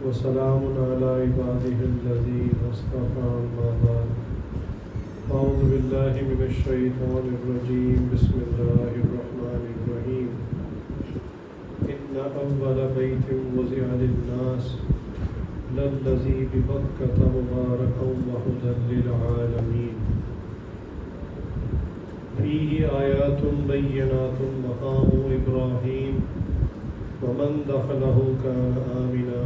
وسلام على عباده الذين اصطفى أما بعد أعوذ بالله من الشيطان الرجيم بسم الله الرحمن الرحيم إن أول بيت وضع للناس للذي ببكة مباركا وهدى للعالمين فيه آيات بينات مقام إبراهيم ومن دخله كان آمنا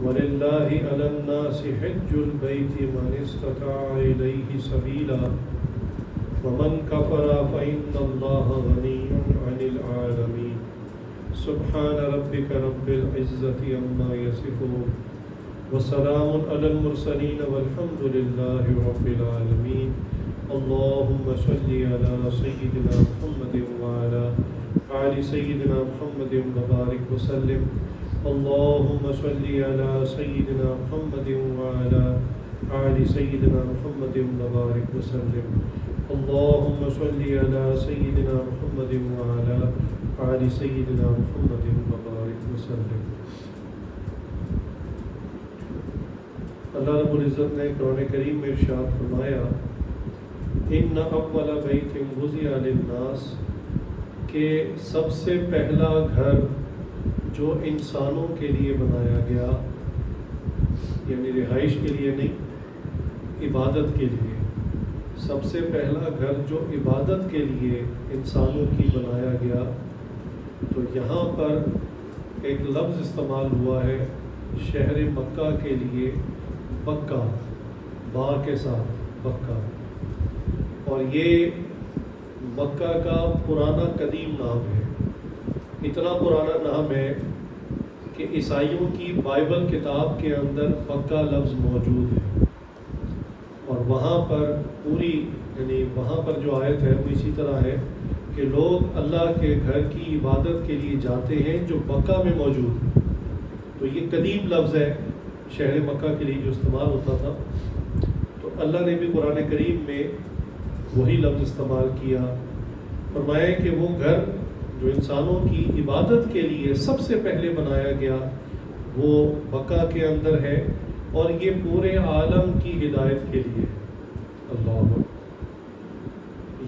ولله على الناس حج البيت من استطاع إليه سبيلا ومن كفر فإن الله غني عن العالمين سبحان ربك رب العزة عما يصفون وسلام على المرسلين والحمد لله رب العالمين اللهم صل على سيدنا محمد وعلى آل سيدنا محمد وبارك وسلم اللهم صل على سيدنا محمد وعلى آل سيدنا محمد وبارك وسلم اللهم صل على سيدنا محمد وعلى آل سيدنا محمد وبارك وسلم۔ اللہ رب العزت نے قرآن کریم میں ارشاد فرمایا ان اول بیت وضع للناس کہ سب سے پہلا گھر جو انسانوں کے لیے بنایا گیا، یعنی رہائش کے لیے نہیں، عبادت کے لیے، سب سے پہلا گھر جو عبادت کے لیے انسانوں کی بنایا گیا، تو یہاں پر ایک لفظ استعمال ہوا ہے شہر مکہ کے لیے، بکہ، با کے ساتھ بکہ، اور یہ مکہ کا پرانا قدیم نام ہے، اتنا پرانا نام ہے کہ عیسائیوں کی بائبل کتاب کے اندر مکہ لفظ موجود ہے، اور وہاں پر پوری یعنی وہاں پر جو آیت ہے وہ اسی طرح ہے کہ لوگ اللہ کے گھر کی عبادت کے لیے جاتے ہیں جو مکہ میں موجود ہے۔ تو یہ قدیم لفظ ہے شہر مکہ کے لیے جو استعمال ہوتا تھا، تو اللہ نے بھی قرآن کریم میں وہی لفظ استعمال کیا، فرمایا کہ وہ گھر جو انسانوں کی عبادت کے لیے سب سے پہلے بنایا گیا وہ مکہ کے اندر ہے، اور یہ پورے عالم کی ہدایت کے لیے۔ اللہ،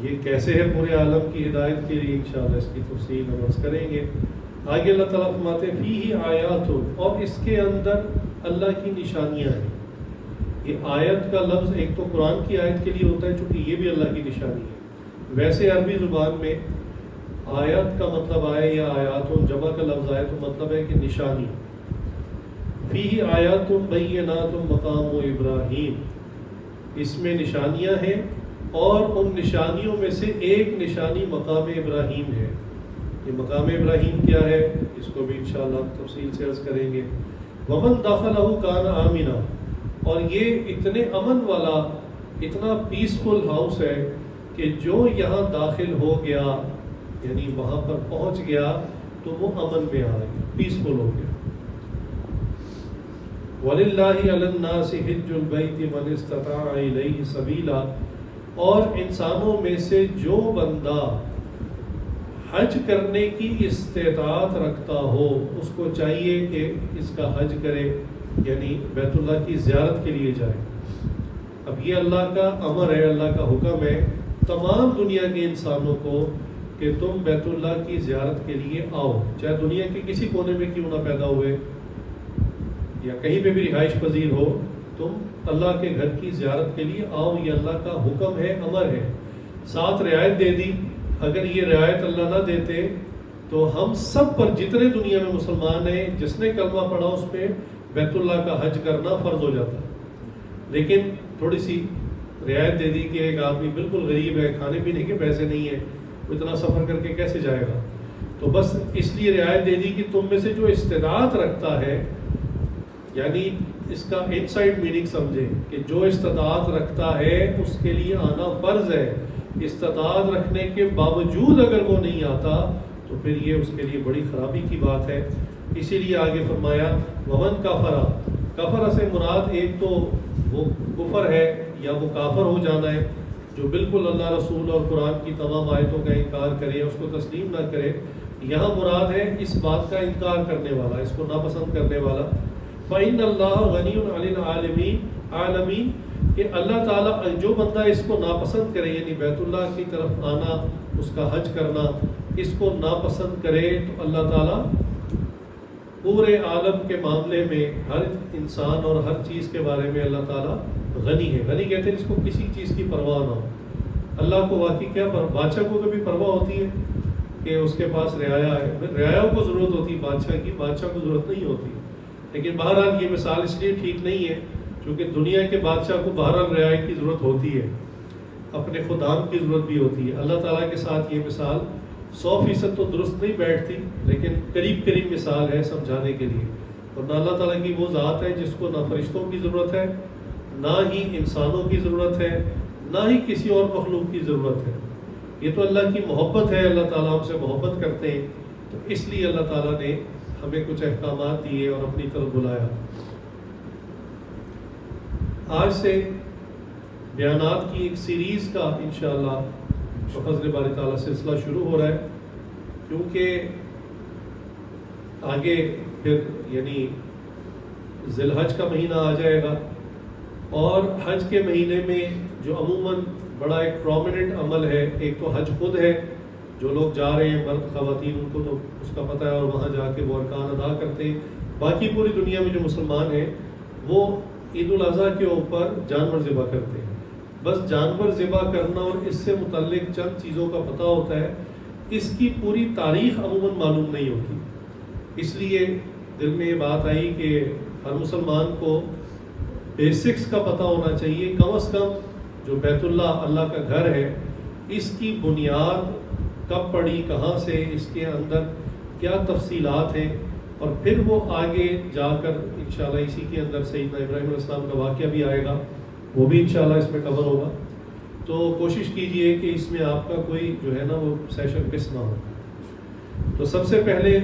یہ کیسے ہے پورے عالم کی ہدایت کے لیے؟ انشاءاللہ اس کی تفصیل ہم عرض کریں گے۔ آگے اللہ تعالیٰ فرماتے ہیں فیہ آیات، اور اس کے اندر اللہ کی نشانیاں ہیں۔ یہ آیت کا لفظ ایک تو قرآن کی آیت کے لیے ہوتا ہے چونکہ یہ بھی اللہ کی نشانی ہے۔ ویسے عربی زبان میں آیت کا مطلب آئے یا آیات جمع کا لفظ آئے تو مطلب ہے کہ نشانی۔ فیہ آیات بینات مقام ابراہیم، اس میں نشانیاں ہیں، اور ان نشانیوں میں سے ایک نشانی مقام ابراہیم ہے۔ یہ مقام ابراہیم کیا ہے اس کو بھی انشاءاللہ تفصیل سے عرض کریں گے۔ ومن دخلہ کان آمنا، اور یہ اتنے امن والا، اتنا پیسفل ہاؤس ہے کہ جو یہاں داخل ہو گیا یعنی وہاں پر پہنچ گیا تو وہ امن میں آ گیا، پیسفل ہو گیا۔ وَلِلَّهِ عَلَى النَّاسِ حِجُّ الْبَيْتِ مَنِ اسْتَطَاعَ إِلَيْهِ سَبِيلًا، اور انسانوں میں سے جو بندہ حج کرنے کی استطاعت رکھتا ہو اس کو چاہیے کہ اس کا حج کرے، یعنی بیت اللہ کی زیارت کے لیے جائے۔ اب یہ اللہ کا امر ہے، اللہ کا حکم ہے تمام دنیا کے انسانوں کو کہ تم بیت اللہ کی زیارت کے لیے آؤ، چاہے دنیا کے کسی کونے میں کیوں نہ پیدا ہوئے یا کہیں پہ بھی رہائش پذیر ہو، تم اللہ کے گھر کی زیارت کے لیے آؤ، یہ اللہ کا حکم ہے، امر ہے۔ ساتھ رعایت دے دی، اگر یہ رعایت اللہ نہ دیتے تو ہم سب پر، جتنے دنیا میں مسلمان ہیں، جس نے کلمہ پڑھا اس پہ بیت اللہ کا حج کرنا فرض ہو جاتا ہے۔ لیکن تھوڑی سی رعایت دے دی کہ ایک آدمی بالکل غریب ہے، کھانے پینے کے پیسے نہیں ہیں، وہ اتنا سفر کر کے کیسے جائے گا، تو بس اس لیے رعایت دے دی کہ تم میں سے جو استطاعت رکھتا ہے، یعنی اس کا ان سائڈ میننگ سمجھے کہ جو استطاعت رکھتا ہے اس کے لیے آنا فرض ہے۔ استطاعت رکھنے کے باوجود اگر وہ نہیں آتا تو پھر یہ اس کے لیے بڑی خرابی کی بات ہے۔ اسی لیے آگے فرمایا ومن کفرا، کفر سے مراد ایک تو وہ کفر ہے یا وہ کافر ہو جانا ہے، جو بالکل اللہ رسول اور قرآن کی تمام آیتوں کا انکار کرے، اس کو تسلیم نہ کرے۔ یہاں مراد ہے اس بات کا انکار کرنے والا، اس کو ناپسند کرنے والا۔ فَإِنَّ اللَّهَ غَنِيٌّ عَنِ الْعَالَمِينَ کہ اللہ تعالیٰ جو بندہ اس کو ناپسند کرے، یعنی بیت اللہ کی طرف آنا، اس کا حج کرنا، اس کو ناپسند کرے، تو اللہ تعالیٰ پورے عالم کے معاملے میں ہر انسان اور ہر چیز کے بارے میں اللہ تعالیٰ غنی ہے۔ غنی کہتے ہیں جس کو کسی چیز کی پرواہ نہ ہو۔ اللہ کو واقعی کیا بادشاہ کو کبھی پرواہ ہوتی ہے کہ اس کے پاس رعایا ہے؟ رعایا کو ضرورت ہوتی ہے بادشاہ کی، بادشاہ کو ضرورت نہیں ہوتی۔ لیکن بہرحال یہ مثال اس لیے ٹھیک نہیں ہے کیونکہ دنیا کے بادشاہ کو بہرحال رعایا کی ضرورت ہوتی ہے، اپنے خدام کی ضرورت بھی ہوتی ہے۔ اللہ تعالیٰ کے ساتھ یہ مثال 100% تو درست نہیں بیٹھتی، لیکن قریب قریب مثال ہے سمجھانے کے لیے۔ اور نہ اللہ تعالیٰ کی وہ ذات ہے جس کو نہ فرشتوں کی ضرورت ہے، نہ ہی انسانوں کی ضرورت ہے، نہ ہی کسی اور مخلوق کی ضرورت ہے۔ یہ تو اللہ کی محبت ہے، اللہ تعالیٰ ہم سے محبت کرتے ہیں، تو اس لیے اللہ تعالیٰ نے ہمیں کچھ احکامات دیے اور اپنی طرف بلایا۔ آج سے بیانات کی ایک سیریز کا انشاءاللہ بفضل باری تعالیٰ سلسلہ شروع ہو رہا ہے، کیونکہ آگے پھر یعنی ذی الحج کا مہینہ آ جائے گا، اور حج کے مہینے میں جو عموماً بڑا ایک پرومیننٹ عمل ہے، ایک تو حج خود ہے، جو لوگ جا رہے ہیں مرد خواتین ان کو تو اس کا پتہ ہے اور وہاں جا کے وہ ارکان ادا کرتے ہیں۔ باقی پوری دنیا میں جو مسلمان ہیں وہ عید الاضحیٰ کے اوپر جانور ذبح کرتے ہیں۔ بس جانور ذبح کرنا اور اس سے متعلق چند چیزوں کا پتہ ہوتا ہے، اس کی پوری تاریخ عموماً معلوم نہیں ہوتی۔ اس لیے دل میں یہ بات آئی کہ ہر مسلمان کو بیسکس کا پتہ ہونا چاہیے، کم از کم جو بیت اللہ اللہ کا گھر ہے، اس کی بنیاد کب پڑی، کہاں سے، اس کے اندر کیا تفصیلات ہیں، اور پھر وہ آگے جا کر انشاءاللہ اسی کے اندر سیدنا ابراہیم علیہ السلام کا واقعہ بھی آئے گا، وہ بھی انشاءاللہ اس میں کور ہوگا۔ تو کوشش کیجئے کہ اس میں آپ کا کوئی جو ہے نا وہ سیشن مس نہ ہو۔ تو سب سے پہلے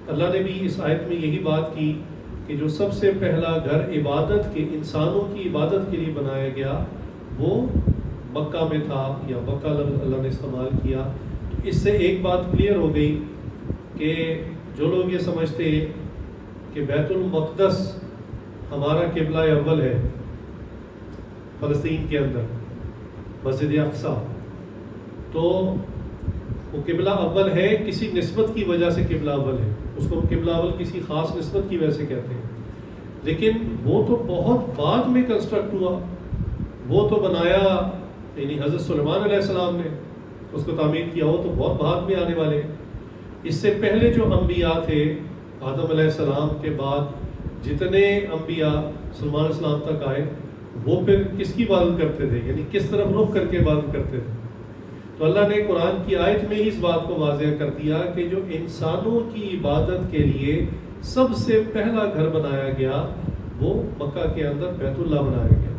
اللہ نے بھی اس آیت میں یہی بات کی کہ جو سب سے پہلا گھر عبادت کے، انسانوں کی عبادت کے لیے بنایا گیا، وہ مکہ میں تھا، یا مکہ اللہ نے استعمال کیا۔ تو اس سے ایک بات کلیئر ہو گئی کہ جو لوگ یہ سمجھتے ہیں کہ بیت المقدس ہمارا قبلہ اول ہے فلسطین کے اندر، مسجد اقصیٰ، تو وہ قبلہ اول ہے کسی نسبت کی وجہ سے، قبلہ اول ہے، اس کو قبلہ اول کسی خاص نسبت کی وجہ سے کہتے ہیں، لیکن وہ تو بہت بعد میں کنسٹرکٹ ہوا، وہ تو بنایا یعنی حضرت سلیمان علیہ السلام نے اس کو تعمیر کیا، وہ تو بہت بعد میں آنے والے ہیں۔ اس سے پہلے جو انبیاء تھے آدم علیہ السلام کے بعد جتنے انبیاء سلیمان علیہ السلام تک آئے، وہ پھر کس کی عبادت کرتے تھے، یعنی کس طرف رخ کر کے عبادت کرتے تھے؟ تو اللہ نے قرآن کی آیت میں ہی اس بات کو واضح کر دیا کہ جو انسانوں کی عبادت کے لیے سب سے پہلا گھر بنایا گیا وہ مکہ کے اندر بیت اللہ بنایا گیا۔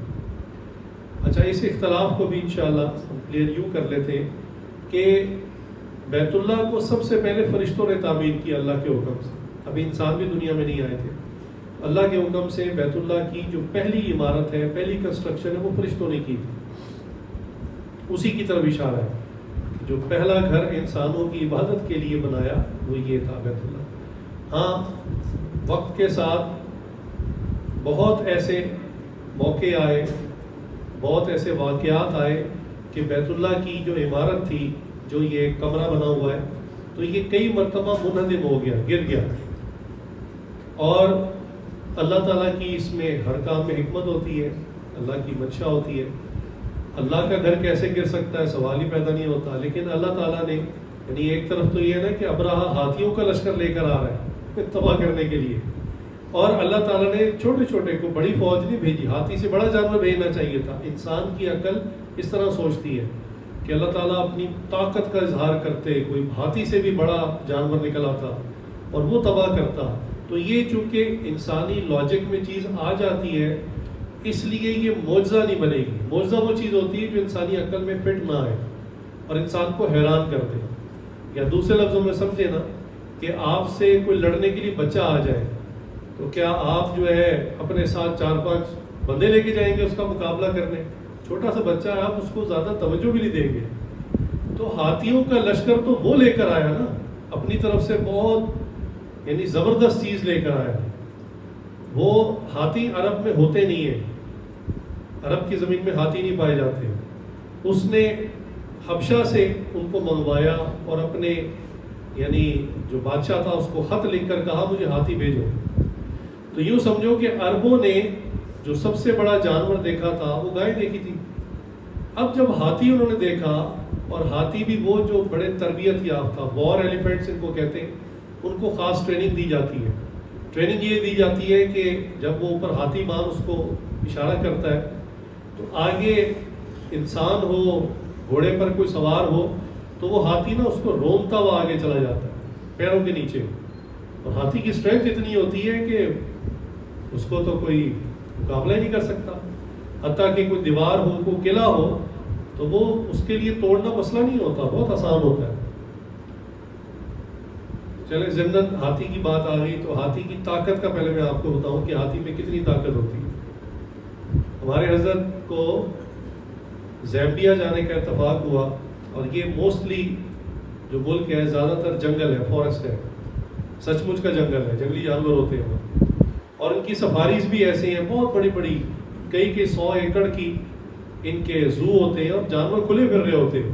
اچھا، اس اختلاف کو بھی انشاءاللہ ہم کلیئر یوں کر لیتے ہیں کہ بیت اللہ کو سب سے پہلے فرشتوں نے تعمیر کیا اللہ کے حکم سے، ابھی انسان بھی دنیا میں نہیں آئے تھے۔ اللہ کے حکم سے بیت اللہ کی جو پہلی عمارت ہے، پہلی کنسٹرکشن ہے، وہ فرشتوں نے کی تھی۔ اسی کی طرف اشارہ ہے، جو پہلا گھر انسانوں کی عبادت کے لیے بنایا وہ یہ تھا بیت اللہ۔ ہاں، وقت کے ساتھ بہت ایسے موقع آئے، بہت ایسے واقعات آئے کہ بیت اللہ کی جو عمارت تھی، جو یہ کمرہ بنا ہوا ہے، تو یہ کئی مرتبہ منہدم ہو گیا، گر گیا، اور اللہ تعالیٰ کی اس میں ہر کام میں حکمت ہوتی ہے، اللہ کی منشا ہوتی ہے۔ اللہ کا گھر کیسے گر سکتا ہے، سوال ہی پیدا نہیں ہوتا، لیکن اللہ تعالیٰ نے یعنی ایک طرف تو یہ نا کہ ابراہا ہاتھیوں کا لشکر لے کر آ رہا ہے تباہ کرنے کے لیے، اور اللہ تعالیٰ نے چھوٹے چھوٹے کو بڑی فوج نہیں بھیجی، ہاتھی سے بڑا جانور بھیجنا چاہیے تھا۔ انسان کی عقل اس طرح سوچتی ہے کہ اللہ تعالیٰ اپنی طاقت کا اظہار کرتے کوئی ہاتھی سے بھی بڑا جانور نکل آتا اور وہ تباہ کرتا۔ تو یہ چونکہ انسانی لاجک میں چیز آ جاتی ہے، اس لیے یہ معجزہ نہیں بنے گی۔ معجزہ وہ چیز ہوتی ہے جو انسانی عقل میں فٹ نہ آئے اور انسان کو حیران کر دے، یا دوسرے لفظوں میں سمجھے نا کہ آپ سے کوئی لڑنے کے لیے بچہ آ جائے تو کیا آپ جو ہے اپنے ساتھ 4-5 بندے لے کے جائیں گے اس کا مقابلہ کرنے؟ چھوٹا سا بچہ ہے، آپ اس کو زیادہ توجہ بھی نہیں دیں گے۔ تو ہاتھیوں کا لشکر تو وہ لے کر آیا نا، اپنی طرف سے بہت یعنی زبردست چیز لے کر آیا، وہ ہاتھی عرب میں ہوتے نہیں ہیں، عرب کی زمین میں ہاتھی نہیں پائے جاتے. اس نے حبشہ سے ان کو منگوایا اور اپنے یعنی جو بادشاہ تھا اس کو خط لکھ کر کہا مجھے ہاتھی بھیجو. تو یوں سمجھو کہ عربوں نے جو سب سے بڑا جانور دیکھا تھا وہ گائے دیکھی تھی. اب جب ہاتھی انہوں نے دیکھا، اور ہاتھی بھی وہ جو بڑے تربیت یافتہ وار ایلیفینٹس ان کو کہتے ہیں، ان کو خاص ٹریننگ دی جاتی ہے. ٹریننگ یہ دی جاتی ہے کہ جب وہ اوپر ہاتھی مان اس کو اشارہ کرتا ہے تو آگے انسان ہو، گھوڑے پر کوئی سوار ہو، تو وہ ہاتھی نا اس کو رومتا ہوا آگے چلا جاتا ہے پیروں کے نیچے. اور ہاتھی کی اسٹرینتھ اتنی ہوتی ہے کہ اس کو تو کوئی مقابلہ ہی نہیں کر سکتا. حتیٰ کہ کوئی دیوار ہو، کوئی قلعہ ہو، تو وہ اس کے لیے توڑنا مسئلہ نہیں ہوتا، بہت آسان ہوتا ہے. چلے ضمن ہاتھی کی بات آ گئی تو ہاتھی کی طاقت کا پہلے میں آپ کو بتاؤں کہ ہاتھی میں کتنی طاقت ہوتی ہے. ہمارے حضرت کو زیمبیا جانے کا اتفاق ہوا، اور یہ موسٹلی جو ملک ہے زیادہ تر جنگل ہے، فارسٹ ہے، سچ مچ کا جنگل ہے، جنگلی جانور ہوتے ہیں وہاں. اور ان کی سفاریز بھی ایسے ہیں، بہت بڑی بڑی، کئی 100 ایکڑ کی ان کے زو ہوتے ہیں، اور جانور کھلے پھر رہے ہوتے ہیں،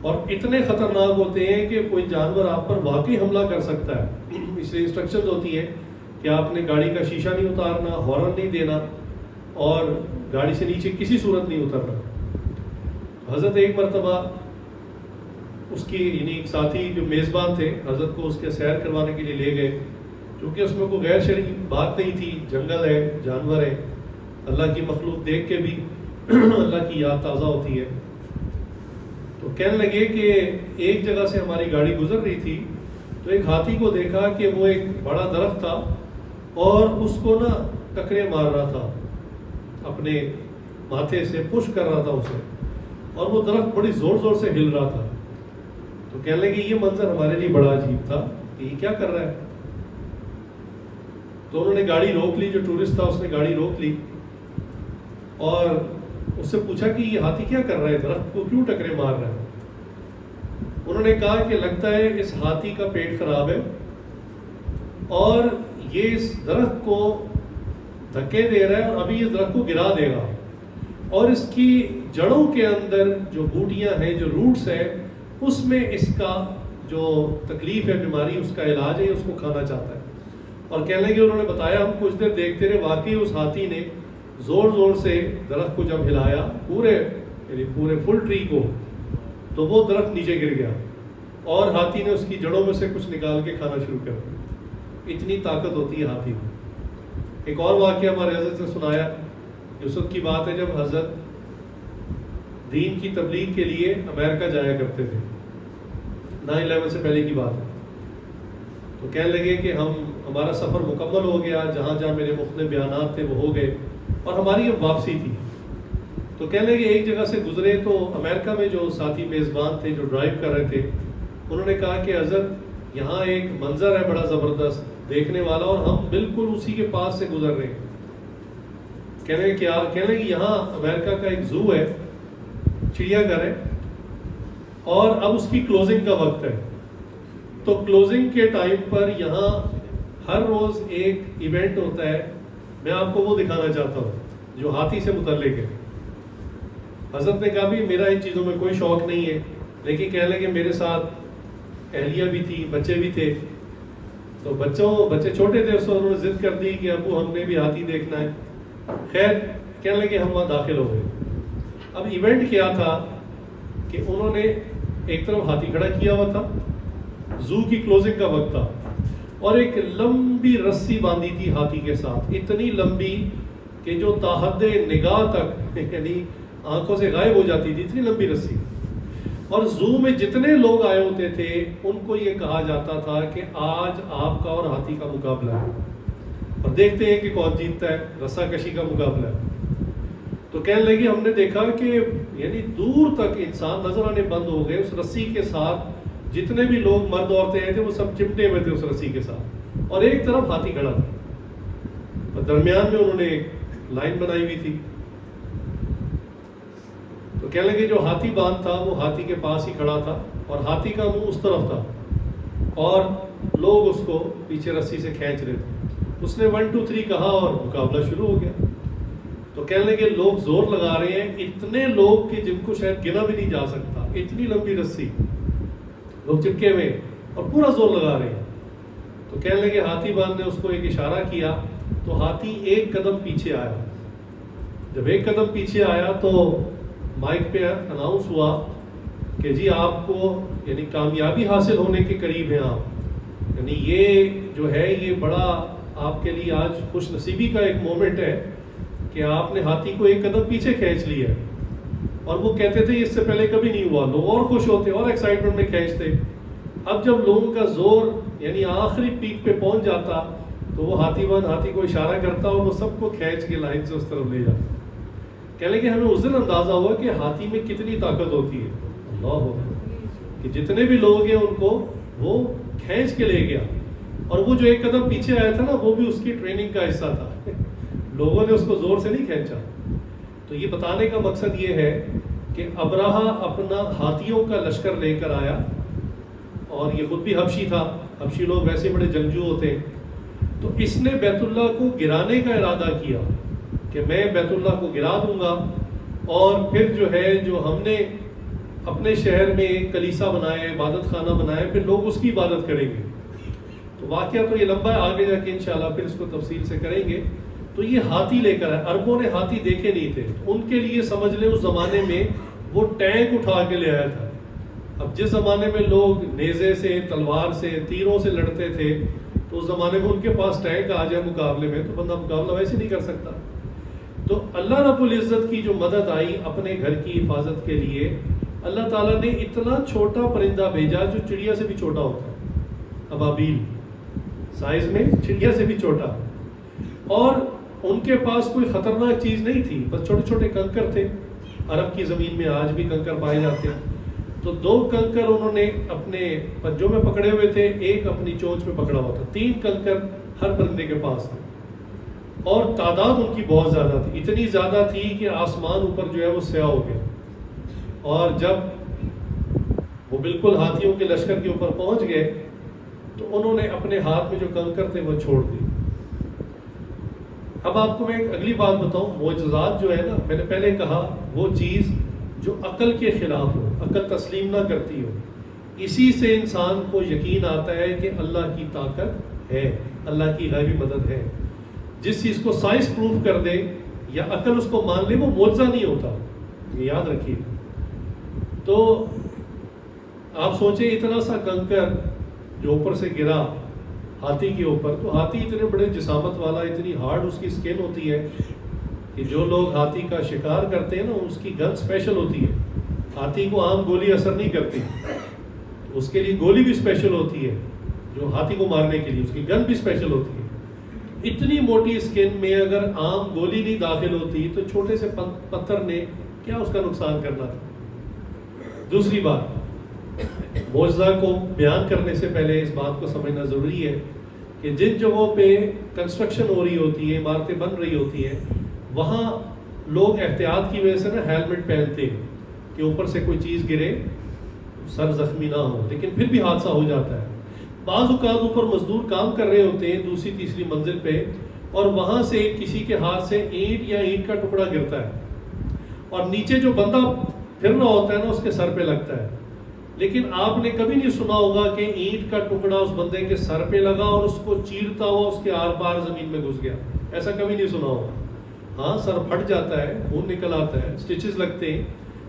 اور اتنے خطرناک ہوتے ہیں کہ کوئی جانور آپ پر واقعی حملہ کر سکتا ہے. اس لیے انسٹرکشنز ہوتی ہیں کہ آپ نے گاڑی کا شیشہ نہیں اتارنا، ہارن نہیں دینا، اور گاڑی سے نیچے کسی صورت نہیں اترنا. حضرت ایک مرتبہ اس کی یعنی ایک ساتھی جو میزبان تھے حضرت کو اس کے سیر کروانے کے لیے لے گئے، کیونکہ اس میں کوئی غیر شرعی بات نہیں تھی، جنگل ہے، جانور ہے، اللہ کی مخلوق دیکھ کے بھی اللہ کی یاد تازہ ہوتی ہے. تو کہنے لگے کہ ایک جگہ سے ہماری گاڑی گزر رہی تھی تو ایک ہاتھی کو دیکھا کہ وہ ایک بڑا درخت تھا اور اس کو نا ٹکرے مار رہا تھا، اپنے ماتھے سے پش کر رہا تھا اسے، اور وہ درخت بڑی زور زور سے ہل رہا تھا. تو کہنے لگے یہ منظر ہمارے لیے بڑا عجیب تھا کہ یہ کیا کر رہا ہے. تو انہوں نے گاڑی روک لی، جو ٹورسٹ تھا اس نے گاڑی روک لی اور اس سے پوچھا کہ یہ ہاتھی کیا کر رہا ہے، درخت کو کیوں ٹکرے مار رہا ہے. انہوں نے کہا کہ لگتا ہے اس ہاتھی کا پیٹ خراب ہے اور یہ اس درخت کو دھکے دے رہا ہے اور ابھی اس درخت کو گرا دے گا، اور اس کی جڑوں کے اندر جو بوٹیاں ہیں، جو روٹس ہے، اس میں اس کا جو تکلیف ہے، بیماری، اس کا علاج ہے، اس کو کھانا چاہتا ہے. اور کہنے لگے انہوں نے بتایا ہم کچھ دیر دیکھتے رہے، واقعی اس ہاتھی نے زور زور سے درخت کو جب ہلایا پورے فل ٹری کو، تو وہ درخت نیچے گر گیا اور ہاتھی نے اس کی جڑوں میں سے کچھ نکال کے کھانا شروع کر دیا. اتنی طاقت ہوتی ہے ہاتھی میں. ایک اور واقعہ ہمارے حضرت سے سنایا، اس وقت کی بات ہے جب حضرت دین کی تبلیغ کے لیے امریکہ جایا کرتے تھے، 9/11 سے پہلے کی بات ہے. تو کہنے لگے کہ ہمارا سفر مکمل ہو گیا، جہاں جہاں میرے مختلف بیانات تھے وہ ہو گئے اور ہماری اب واپسی تھی. تو کہنے لگے ایک جگہ سے گزرے تو امریکہ میں جو ساتھی میزبان تھے جو ڈرائیو کر رہے تھے، انہوں نے کہا کہ حضرت یہاں ایک منظر ہے بڑا زبردست دیکھنے والا اور ہم بالکل اسی کے پاس سے گزر رہے ہیں. کہنے لگے یہاں امریکہ کا ایک زو ہے، چڑیا گھر ہے، اور اب اس کی کلوزنگ کا وقت ہے. تو کلوزنگ کے ٹائم پر یہاں ہر روز ایک ایونٹ ہوتا ہے، میں آپ کو وہ دکھانا چاہتا ہوں جو ہاتھی سے متعلق ہے. حضرت نے کہا بھی میرا ان چیزوں میں کوئی شوق نہیں ہے، لیکن کہنے لگے میرے ساتھ اہلیہ بھی تھی، بچے بھی تھے. تو بچے چھوٹے تھے، اس انہوں نے ضد کر دی کہ ابو ہم نے بھی ہاتھی دیکھنا ہے. خیر کہنے لگے ہم وہاں داخل ہو گئے. اب ایونٹ کیا تھا کہ انہوں نے ایک طرف ہاتھی کھڑا کیا ہوا تھا، زو کی کلوزنگ کا وقت تھا، اور ایک لمبی رسی باندھی تھی ہاتھی کے ساتھ، اتنی لمبی کہ جو تاحد نگاہ تک یعنی آنکھوں سے غائب ہو جاتی تھی، اتنی لمبی رسی. اور زو میں جتنے لوگ آئے ہوتے تھے ان کو یہ کہا جاتا تھا کہ آج آپ کا اور ہاتھی کا مقابلہ ہے اور دیکھتے ہیں کہ کون جیتتا ہے، رسا کشی کا مقابلہ ہے. تو کہنے لگی ہم نے دیکھا کہ یعنی دور تک انسان نظر آنے بند ہو گئے، اس رسی کے ساتھ جتنے بھی لوگ مرد عورتیں آئے تھے وہ سب چمٹے ہوئے تھے اس رسی کے ساتھ، اور ایک طرف ہاتھی کھڑا تھا اور درمیان میں انہوں نے ایک لائن بنائی ہوئی تھی. تو کہنے لگے جو ہاتھی باندھ تھا وہ ہاتھی کے پاس ہی کھڑا تھا اور ہاتھی کا منہ اس طرف تھا اور لوگ اس کو پیچھے رسی سے کھینچ رہے تھے. اس نے 1 2 3 کہا اور مقابلہ شروع ہو گیا. تو کہنے لگے لوگ زور لگا رہے ہیں, اتنے لوگ کہ جن کو شاید گنا بھی نہیں جا سکتا, اتنی لمبی رسی, لوگ چپکے ہوئے اور پورا زور لگا رہے ہیں. تو کہنے لگے ہاتھی باندھ نے اس کو ایک اشارہ کیا, تو ہاتھی ایک قدم پیچھے آیا. جب ایک قدم پیچھے آیا تو مائک پہ اناؤنس ہوا کہ جی آپ کو یعنی کامیابی حاصل ہونے کے قریب ہیں آپ, یعنی یہ جو ہے یہ بڑا آپ کے لیے آج خوش نصیبی کا ایک مومنٹ ہے کہ آپ نے ہاتھی کو ایک قدم پیچھے کھینچ لیا ہے. اور وہ کہتے تھے اس سے پہلے کبھی نہیں ہوا, لوگ اور خوش ہوتے اور ایکسائٹمنٹ میں کھینچتے. اب جب لوگوں کا زور یعنی آخری پیک پہ پہنچ جاتا تو وہ ہاتھی کو اشارہ کرتا اور وہ سب کو کھینچ کے لائن سے اس طرف لے جاتا. کہنے کہ ہمیں اس دن اندازہ ہوا کہ ہاتھی میں کتنی طاقت ہوتی ہے, اللہ کہ جتنے بھی لوگ ہیں ان کو وہ کھینچ کے لے گیا. اور وہ جو ایک قدم پیچھے آیا تھا نا, وہ بھی اس کی ٹریننگ کا حصہ تھا, لوگوں نے اس کو زور سے نہیں کھینچا. تو یہ بتانے کا مقصد یہ ہے کہ ابرہہ اپنا ہاتھیوں کا لشکر لے کر آیا, اور یہ خود بھی حبشی تھا, حبشی لوگ ویسے بڑے جنگجو ہوتے ہیں. تو اس نے بیت اللہ کو گرانے کا ارادہ کیا کہ میں بیت اللہ کو گرا دوں گا, اور پھر جو ہے جو ہم نے اپنے شہر میں ایک کلیسا بنایا, عبادت خانہ بنایا, پھر لوگ اس کی عبادت کریں گے. تو واقعہ تو یہ لمبا ہے, آگے جا کے انشاءاللہ پھر اس کو تفصیل سے کریں گے. تو یہ ہاتھی لے کر آئے. عربوں نے ہاتھی دیکھے نہیں تھے, ان کے لیے سمجھ لیں اس زمانے میں وہ ٹینک اٹھا کے لے آیا تھا. اب جس زمانے میں لوگ نیزے سے, تلوار سے, تیروں سے لڑتے تھے, تو اس زمانے میں ان کے پاس ٹینک آ جائے مقابلے میں تو بندہ مقابلہ ویسے نہیں کر سکتا. تو اللہ رب العزت کی جو مدد آئی اپنے گھر کی حفاظت کے لیے, اللہ تعالیٰ نے اتنا چھوٹا پرندہ بھیجا جو چڑیا سے بھی چھوٹا ہوتا ہے, ابابیل سائز میں چڑیا سے بھی چھوٹا. اور ان کے پاس کوئی خطرناک چیز نہیں تھی, بس چھوٹے چھوٹے کنکر تھے. عرب کی زمین میں آج بھی کنکر پائے جاتے ہیں. تو 2 کنکر انہوں نے اپنے پنجوں میں پکڑے ہوئے تھے, ایک اپنی چونچ میں پکڑا ہوا تھا. 3 کنکر ہر پرندے کے پاس تھے, اور تعداد ان کی بہت زیادہ تھی, اتنی زیادہ تھی کہ آسمان اوپر جو ہے وہ سیاہ ہو گیا. اور جب وہ بالکل ہاتھیوں کے لشکر کے اوپر پہنچ گئے تو انہوں نے اپنے ہاتھ میں جو کنکر تھے وہ چھوڑ دی. اب آپ کو میں ایک اگلی بات بتاؤں, معجزات جو ہے نا, میں نے پہلے کہا وہ چیز جو عقل کے خلاف ہو, عقل تسلیم نہ کرتی ہو, اسی سے انسان کو یقین آتا ہے کہ اللہ کی طاقت ہے, اللہ کی غیبی مدد ہے. جس چیز کو سائنس پروف کر دے یا عقل اس کو مان لے وہ معجزہ نہیں ہوتا, یہ یاد رکھیے. تو آپ سوچیں اتنا سا کنکر جو اوپر سے گرا ہاتھی کے اوپر, تو ہاتھی اتنے بڑے جسامت والا, اتنی ہارڈ اس کی سکن ہوتی ہے کہ جو لوگ ہاتھی کا شکار کرتے ہیں نا, اس کی گن اسپیشل ہوتی ہے. ہاتھی کو عام گولی اثر نہیں کرتی, اس کے لیے گولی بھی اسپیشل ہوتی ہے جو ہاتھی کو مارنے کے لیے, اس کی گن بھی اسپیشل ہوتی ہے. اتنی موٹی سکن میں اگر عام گولی نہیں داخل ہوتی تو چھوٹے سے پتھر نے کیا اس کا نقصان کرنا تھا. دوسری بات, معجزہ کو بیان کرنے سے پہلے اس بات کو سمجھنا ضروری ہے کہ جن جگہوں پہ کنسٹرکشن ہو رہی ہوتی ہے, عمارتیں بن رہی ہوتی ہیں, وہاں لوگ احتیاط کی وجہ سے نا ہیلمٹ پہنتے ہیں کہ اوپر سے کوئی چیز گرے سر زخمی نہ ہو, لیکن پھر بھی حادثہ ہو جاتا ہے. بعض اوقات اوپر مزدور کام کر رہے ہوتے ہیں دوسری تیسری منزل پہ, اور وہاں سے کسی کے ہاتھ سے اینٹ یا اینٹ کا ٹکڑا گرتا ہے, اور نیچے جو بندہ پھر رہا ہوتا ہے نا اس کے سر پہ لگتا ہے. لیکن آپ نے کبھی نہیں سنا ہوگا کہ اینٹ کا ٹکڑا اس بندے کے سر پہ لگا اور اس کو چیرتا ہوا اس کے آر پار زمین میں گھس گیا, ایسا کبھی نہیں سنا ہوگا. ہاں سر پھٹ جاتا ہے, خون نکل آتا ہے, سٹیچز لگتے ہیں,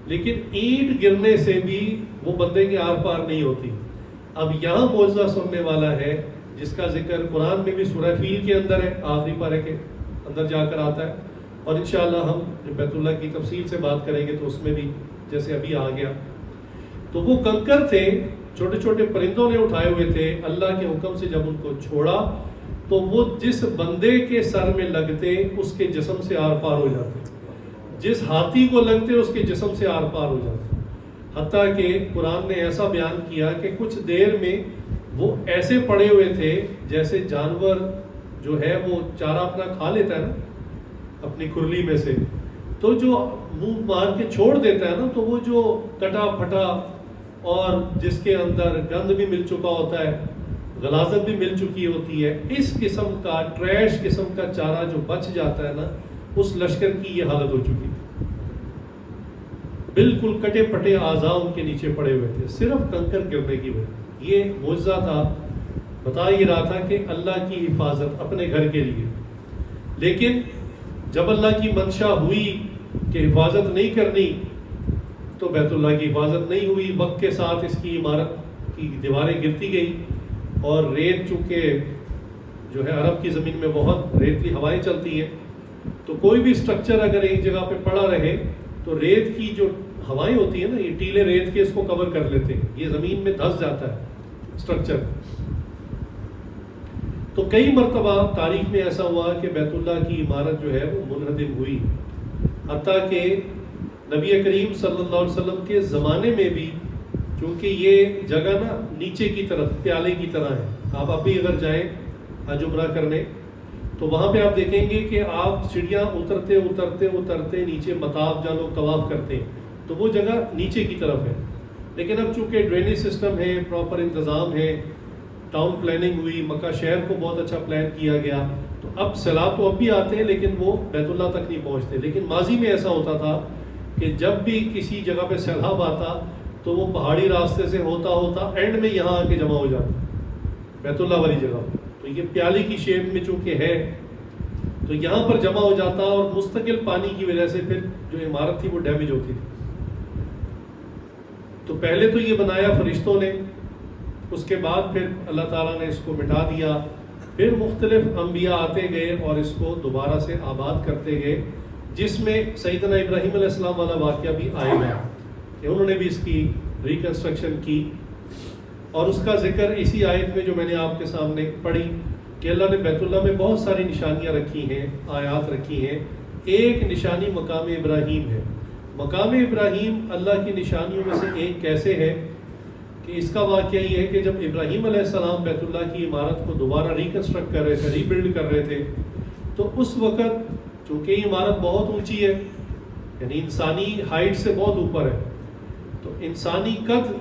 لیکن اینٹ گرنے سے بھی وہ بندے کے آر پار نہیں ہوتی. اب یہاں معجزہ سننے والا ہے جس کا ذکر قرآن میں بھی سورہ فیل کے اندر ہے, آخری پارے کے اندر جا کر آتا ہے, اور انشاءاللہ ہم جب بیت اللہ کی تفصیل سے بات کریں گے تو اس میں بھی جیسے ابھی آ گیا. تو وہ کنکر تھے, چھوٹے چھوٹے پرندوں نے اٹھائے ہوئے تھے. اللہ کے حکم سے جب ان کو چھوڑا تو وہ جس بندے کے سر میں لگتے اس کے جسم سے آر پار ہو جاتے, جس ہاتھی کو لگتے اس کے جسم سے آر پار ہو جاتے. حتیٰ کہ قرآن نے ایسا بیان کیا کہ کچھ دیر میں وہ ایسے پڑے ہوئے تھے جیسے جانور جو ہے وہ چارہ اپنا کھا لیتا ہے نا اپنی کھرلی میں سے, تو جو منہ مار کے چھوڑ دیتا ہے نا, تو وہ جو کٹا پھٹا اور جس کے اندر گند بھی مل چکا ہوتا ہے, غلاظت بھی مل چکی ہوتی ہے. اس قسم کا ٹریش قسم کا چارہ جو بچ جاتا ہے نا، اس لشکر کی یہ حالت ہو چکی تھی. بالکل کٹے پٹے اعضاء ان کے نیچے پڑے ہوئے تھے، صرف کنکر گرنے کی وجہ. یہ معجزہ تھا، بتا یہ رہا تھا کہ اللہ کی حفاظت اپنے گھر کے لیے. لیکن جب اللہ کی منشا ہوئی کہ حفاظت نہیں کرنی تو بیت اللہ کی حفاظت نہیں ہوئی. وقت کے ساتھ اس کی عمارت کی دیواریں گرتی گئی، اور ریت چونکہ جو ہے عرب کی زمین میں بہت ریتلی ہوائیں چلتی ہیں، تو کوئی بھی سٹرکچر اگر ایک جگہ پہ پڑا رہے تو ریت کی جو ہوائیں ہوتی ہیں نا، یہ ٹیلے ریت کے اس کو کور کر لیتے ہیں، یہ زمین میں دھس جاتا ہے سٹرکچر. تو کئی مرتبہ تاریخ میں ایسا ہوا کہ بیت اللہ کی عمارت جو ہے وہ منہدم ہوئی. حتیٰ کہ نبی کریم صلی اللہ علیہ وسلم کے زمانے میں بھی، چونکہ یہ جگہ نا نیچے کی طرف پیالے کی طرح ہے. آپ ابھی اگر جائیں حج عمرہ کرنے تو وہاں پہ آپ دیکھیں گے کہ آپ سیڑھیاں اترتے اترتے اترتے نیچے مطاف جہاں لوگ طواف کرتے ہیں تو وہ جگہ نیچے کی طرف ہے. لیکن اب چونکہ ڈرینیج سسٹم ہے، پراپر انتظام ہے، ٹاؤن پلاننگ ہوئی، مکہ شہر کو بہت اچھا پلان کیا گیا، تو اب سیلاب تو اب بھی آتے ہیں لیکن وہ بیت اللہ تک نہیں پہنچتے. لیکن ماضی میں ایسا ہوتا تھا کہ جب بھی کسی جگہ پہ سیلاب آتا تو وہ پہاڑی راستے سے ہوتا ہوتا اینڈ میں یہاں آ کے جمع ہو جاتا بیت اللہ والی جگہ. تو یہ پیالی کی شیپ میں چونکہ ہے تو یہاں پر جمع ہو جاتا، اور مستقل پانی کی وجہ سے پھر جو عمارت تھی وہ ڈیمیج ہوتی تھی. تو پہلے تو یہ بنایا فرشتوں نے، اس کے بعد پھر اللہ تعالیٰ نے اس کو مٹا دیا. پھر مختلف انبیاء آتے گئے اور اس کو دوبارہ سے آباد کرتے گئے، جس میں سیدنا ابراہیم علیہ السلام والا واقعہ بھی آئے گا کہ انہوں نے بھی اس کی ریکنسٹرکشن کی. اور اس کا ذکر اسی آیت میں جو میں نے آپ کے سامنے پڑھی کہ اللہ نے بیت اللہ میں بہت ساری نشانیاں رکھی ہیں، آیات رکھی ہیں. ایک نشانی مقام ابراہیم ہے. مقام ابراہیم اللہ کی نشانیوں میں سے ایک کیسے ہے کہ اس کا واقعہ یہ ہے کہ جب ابراہیم علیہ السلام بیت اللہ کی عمارت کو دوبارہ ریکنسٹرکٹ کر رہے تھے، ری بلڈ کر رہے تھے، تو اس وقت چونکہ یہ عمارت بہت اونچی ہے، یعنی انسانی ہائٹ سے بہت اوپر ہے، تو انسانی قد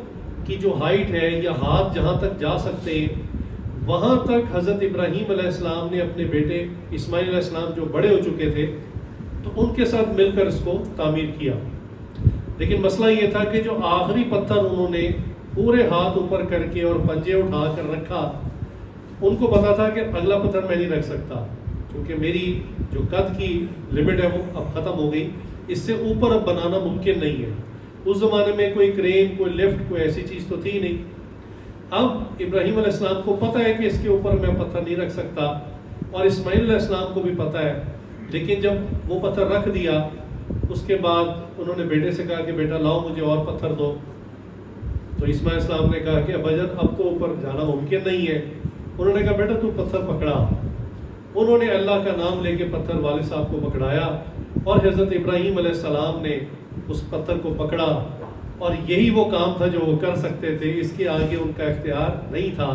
کی جو ہائٹ ہے یا ہاتھ جہاں تک جا سکتے ہیں وہاں تک حضرت ابراہیم علیہ السلام نے اپنے بیٹے اسماعیل علیہ السلام جو بڑے ہو چکے تھے تو ان کے ساتھ مل کر اس کو تعمیر کیا. لیکن مسئلہ یہ تھا کہ جو آخری پتھر انہوں نے پورے ہاتھ اوپر کر کے اور پنجے اٹھا کر رکھا، ان کو پتا تھا کہ اگلا پتھر میں نہیں رکھ سکتا کیونکہ میری جو قد کی لمٹ ہے وہ اب ختم ہو گئی، اس سے اوپر اب بنانا ممکن نہیں ہے. اس زمانے میں کوئی کرین، کوئی لفٹ، کوئی ایسی چیز تو تھی نہیں. اب ابراہیم علیہ السلام کو پتہ ہے کہ اس کے اوپر میں پتھر نہیں رکھ سکتا، اور اسماعیل علیہ السلام کو بھی پتہ ہے. لیکن جب وہ پتھر رکھ دیا اس کے بعد انہوں نے بیٹے سے کہا کہ بیٹا لاؤ مجھے اور پتھر دو. تو اسماعیل علیہ السلام نے کہا کہ ابا جان اب تو اوپر جانا ممکن نہیں ہے. انہوں نے کہا بیٹا تو پتھر پکڑا. انہوں نے اللہ کا نام لے کے پتھر والد صاحب کو پکڑایا اور حضرت ابراہیم علیہ السلام نے اس پتھر کو پکڑا، اور یہی وہ کام تھا جو وہ کر سکتے تھے. اس کے آگے ان کا اختیار نہیں تھا،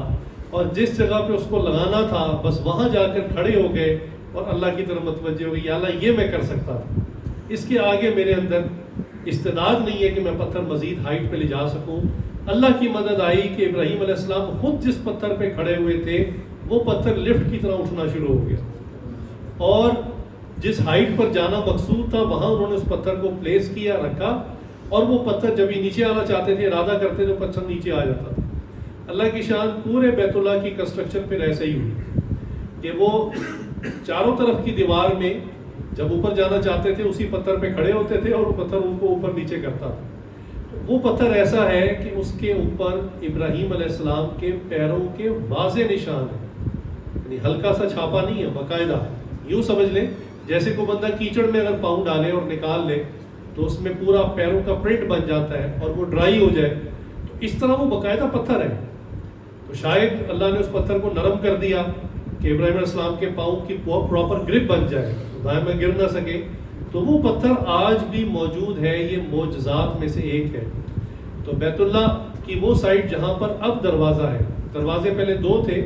اور جس جگہ پہ اس کو لگانا تھا بس وہاں جا کر کھڑے ہو گئے اور اللہ کی طرف متوجہ ہو گئے، یا اللہ یہ میں کر سکتا تھا، اس کے آگے میرے اندر استعداد نہیں ہے کہ میں پتھر مزید ہائٹ پہ لے جا سکوں. اللہ کی مدد آئی کہ ابراہیم علیہ السلام خود جس پتھر پہ کھڑے ہوئے تھے وہ پتھر لفٹ کی طرح اٹھنا شروع ہو گیا، اور جس ہائٹ پر جانا مقصود تھا وہاں انہوں نے اس پتھر کو پلیس کیا، رکھا، اور وہ پتھر جب ہی نیچے آنا چاہتے تھے، ارادہ کرتے تو پتھر نیچے آ جاتا تھا. اللہ کی شان. پورے بیت اللہ کی کنسٹرکشن پھر ایسے ہی ہوئی کہ وہ چاروں طرف کی دیوار میں جب اوپر جانا چاہتے تھے اسی پتھر پہ کھڑے ہوتے تھے اور وہ پتھر ان کو اوپر نیچے کرتا تھا. وہ پتھر ایسا ہے کہ اس کے اوپر ابراہیم علیہ السلام کے پیروں کے واضح نشان ہیں، یعنی ہلکا سا چھاپا نہیں ہے، باقاعدہ. یوں سمجھ لیں جیسے کوئی بندہ کیچڑ میں اگر پاؤں ڈالے اور نکال لے تو اس میں پورا پیروں کا پرنٹ بن جاتا ہے اور وہ ڈرائی ہو جائے، تو اس طرح وہ باقاعدہ پتھر ہے. تو شاید اللہ نے اس پتھر کو نرم کر دیا کہ ابراہیم علیہ السلام کے پاؤں کی پراپر گرپ بن جائے، دائیں میں گر نہ سکے. تو وہ پتھر آج بھی موجود ہے. یہ معجزات میں سے ایک ہے. تو بیت اللہ کی وہ سائڈ جہاں پر اب دروازہ ہے، دروازے پہلے دو تھے،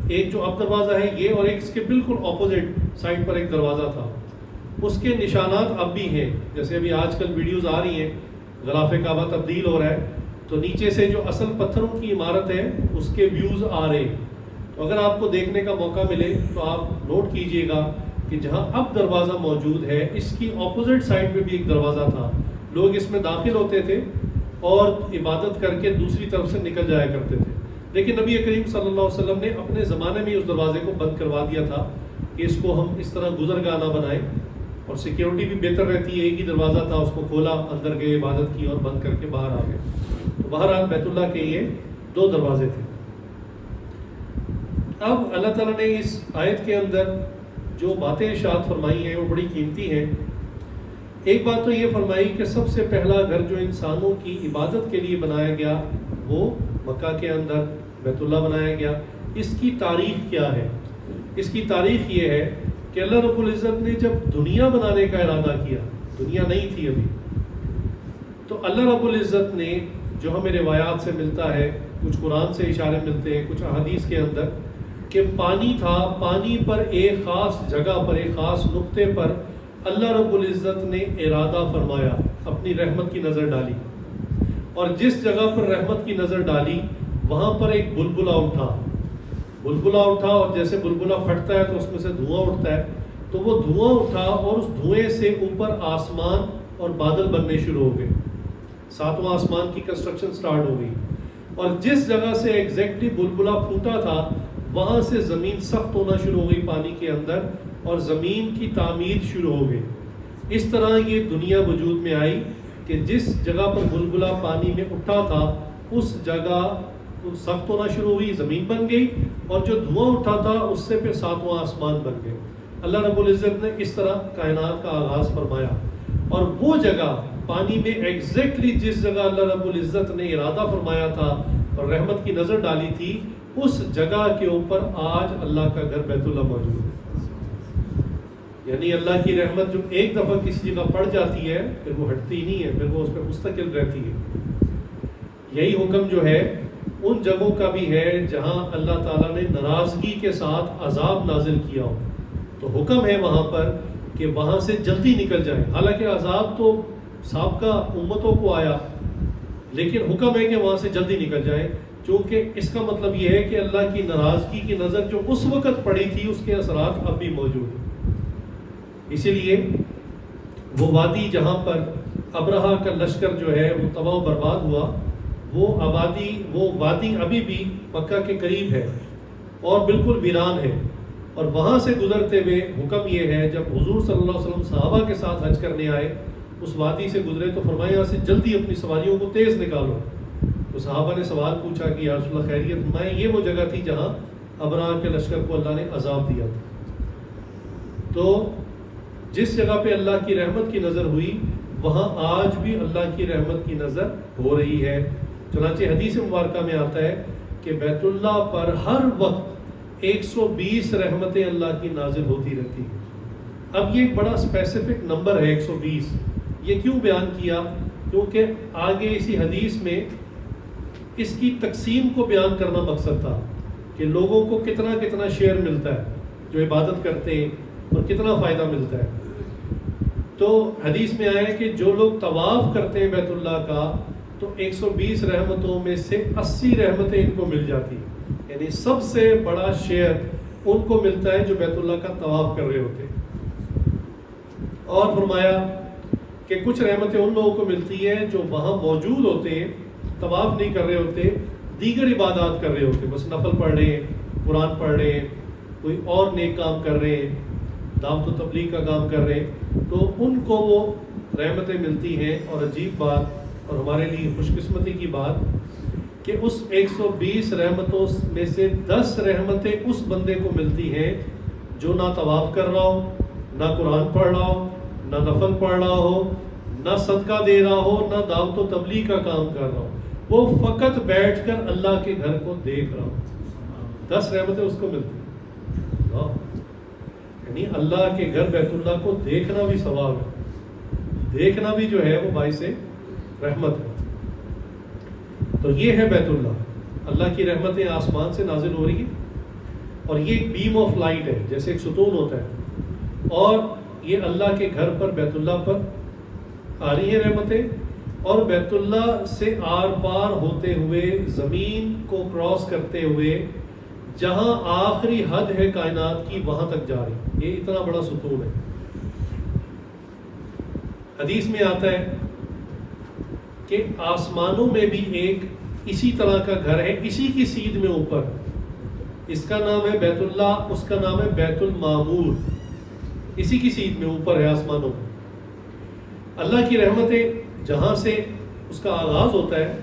ایک جو اب دروازہ ہے یہ، اور ایک اس کے بالکل اپوزٹ سائڈ پر ایک دروازہ تھا. اس کے نشانات اب بھی ہیں. جیسے ابھی آج کل ویڈیوز آ رہی ہیں، غلاف کعبہ تبدیل ہو رہا ہے، تو نیچے سے جو اصل پتھروں کی عمارت ہے اس کے ویوز آ رہے ہیں. تو اگر آپ کو دیکھنے کا موقع ملے تو آپ نوٹ کیجئے گا کہ جہاں اب دروازہ موجود ہے اس کی اپوزٹ سائڈ میں بھی ایک دروازہ تھا، لوگ اس میں داخل ہوتے تھے اور عبادت کر کے دوسری طرف سے نکل جایا کرتے تھے، لیکن نبی کریم صلی اللہ علیہ وسلم نے اپنے زمانے میں اس دروازے کو بند کروا دیا تھا کہ اس کو ہم اس طرح گزرگاہ نہ بنائیں، اور سیکیورٹی بھی بہتر رہتی ہے، ایک ہی دروازہ تھا، اس کو کھولا، اندر گئے، عبادت کی اور بند کر کے باہر آ گئے۔ تو بہرحال بیت اللہ کے یہ دو دروازے تھے۔ اب اللہ تعالیٰ نے اس آیت کے اندر جو باتیں ارشاد فرمائی ہیں وہ بڑی قیمتی ہیں۔ ایک بات تو یہ فرمائی کہ سب سے پہلا گھر جو انسانوں کی عبادت کے لیے بنایا گیا وہ مکہ کے اندر بیت اللہ بنایا گیا۔ اس کی تاریخ کیا ہے؟ اس کی تاریخ یہ ہے کہ اللہ رب العزت نے جب دنیا بنانے کا ارادہ کیا، دنیا نہیں تھی ابھی، تو اللہ رب العزت نے، جو ہمیں روایات سے ملتا ہے، کچھ قرآن سے اشارے ملتے ہیں، کچھ احادیث کے اندر، کہ پانی تھا، پانی پر ایک خاص جگہ پر، ایک خاص نقطے پر اللہ رب العزت نے ارادہ فرمایا، اپنی رحمت کی نظر ڈالی، اور جس جگہ پر رحمت کی نظر ڈالی وہاں پر ایک بلبلہ اٹھا، اور جیسے بلبلہ پھٹتا ہے تو اس میں سے دھواں اٹھتا ہے، تو وہ دھواں اٹھا اور اس دھوئیں سے اوپر آسمان اور بادل بننے شروع ہو گئے، ساتواں آسمان کی کنسٹرکشن سٹارٹ ہو گئی، اور جس جگہ سے ایگزیکٹلی بلبلہ پھوٹا تھا وہاں سے زمین سخت ہونا شروع ہو گئی پانی کے اندر، اور زمین کی تعمیر شروع ہو گئی۔ اس طرح یہ دنیا وجود میں آئی کہ جس جگہ پر بلبلہ پانی میں اٹھا تھا اس جگہ سخت ہونا شروع ہوئی، زمین بن گئی، اور جو دھواں اٹھا تھا اس سے پھر ساتواں آسمان بن گئے۔ اللہ رب العزت نے اس طرح کائنات کا آغاز فرمایا، اور وہ جگہ پانی میں ایگزیکٹلی جس جگہ اللہ رب العزت نے ارادہ فرمایا تھا اور رحمت کی نظر ڈالی تھی، اس جگہ کے اوپر آج اللہ کا گھر بیت اللہ موجود ہے۔ یعنی اللہ کی رحمت جو ایک دفعہ کسی جگہ پڑ جاتی ہے پھر وہ ہٹتی نہیں ہے، پھر وہ اس پہ مستقل رہتی ہے۔ یہی حکم جو ہے ان جگہوں کا بھی ہے جہاں اللہ تعالیٰ نے ناراضگی کے ساتھ عذاب نازل کیا ہو، تو حکم ہے وہاں پر کہ وہاں سے جلدی نکل جائے۔ حالانکہ عذاب تو سابقہ امتوں کو آیا، لیکن حکم ہے کہ وہاں سے جلدی نکل جائے، چونکہ اس کا مطلب یہ ہے کہ اللہ کی ناراضگی کی نظر جو اس وقت پڑی تھی اس کے اثرات اب بھی موجود ہیں۔ اسی لیے وہ وادی جہاں پر ابرہہ کا لشکر جو ہے وہ تباہ و برباد ہوا، وہ وادی ابھی بھی مکہ کے قریب ہے اور بالکل ویران ہے، اور وہاں سے گزرتے ہوئے حکم یہ ہے، جب حضور صلی اللہ علیہ وسلم صحابہ کے ساتھ حج کرنے آئے اس وادی سے گزرے تو فرمایا یہاں سے جلدی اپنی سواریوں کو تیز نکالو۔ تو صحابہ نے سوال پوچھا کہ یا رسول اللہ خیریت؟ فرمایا یہ وہ جگہ تھی جہاں ابرہہ کے لشکر کو اللہ نے عذاب دیا تھا۔ تو جس جگہ پہ اللہ کی رحمت کی نظر ہوئی وہاں آج بھی اللہ کی رحمت کی نظر ہو رہی ہے۔ چنانچہ حدیث مبارکہ میں آتا ہے کہ بیت اللہ پر ہر وقت 120 رحمتیں اللہ کی نازل ہوتی رہتی ہیں۔ اب یہ ایک بڑا اسپیسیفک نمبر ہے 120، یہ کیوں بیان کیا؟ کیونکہ آگے اسی حدیث میں اس کی تقسیم کو بیان کرنا مقصد تھا کہ لوگوں کو کتنا کتنا شیئر ملتا ہے جو عبادت کرتے ہیں اور کتنا فائدہ ملتا ہے۔ تو حدیث میں آیا ہے کہ جو لوگ طواف کرتے ہیں بیت اللہ کا تو 120 رحمتوں میں سے 80 رحمتیں ان کو مل جاتی ہیں، یعنی سب سے بڑا شیئر ان کو ملتا ہے جو بیت اللہ کا طواف کر رہے ہوتے ہیں۔ اور فرمایا کہ کچھ رحمتیں ان لوگوں کو ملتی ہیں جو وہاں موجود ہوتے ہیں، طواف نہیں کر رہے ہوتے، دیگر عبادات کر رہے ہوتے، بس نفل پڑھ رہے ہیں، قرآن پڑھ رہے ہیں، کوئی اور نیک کام کر رہے ہیں، دعوت و تبلیغ کا کام کر رہے ہیں، تو ان کو وہ رحمتیں ملتی ہیں۔ اور عجیب بات اور ہمارے لیے خوش قسمتی کی بات کہ اس 120 رحمتوں میں سے 10 رحمتیں اس بندے کو ملتی ہیں جو نہ طواف کر رہا ہو، نہ قرآن پڑھ رہا ہو، نہ نفل پڑھ رہا ہو، نہ صدقہ دے رہا ہو، نہ دعوت و تبلیغ کا کام کر رہا ہو، وہ فقط بیٹھ کر اللہ کے گھر کو دیکھ رہا ہو، 10 رحمتیں اس کو ملتی ہیں۔ یعنی اللہ کے گھر بیت اللہ کو دیکھنا بھی ثواب ہے، دیکھنا بھی جو ہے وہ باعث رحمت ہے۔ تو یہ ہے بیت اللہ، اللہ کی رحمتیں آسمان سے نازل ہو رہی ہیں، اور یہ ایک بیم آف لائٹ ہے، جیسے ایک ستون ہوتا ہے، اور یہ اللہ کے گھر پر بیت اللہ پر آ رہی ہیں رحمتیں، اور بیت اللہ سے آر پار ہوتے ہوئے زمین کو کراس کرتے ہوئے جہاں آخری حد ہے کائنات کی وہاں تک جا رہی. یہ اتنا بڑا ستون ہے. حدیث میں آتا ہے کہ آسمانوں میں بھی ایک اسی طرح کا گھر ہے، اسی کی سیدھ میں اوپر. اس کا نام ہے بیت اللہ، اس کا نام ہے بیت المعمور. اسی کی سیدھ میں اوپر ہے آسمانوں میں. اللہ کی رحمتیں جہاں سے اس کا آغاز ہوتا ہے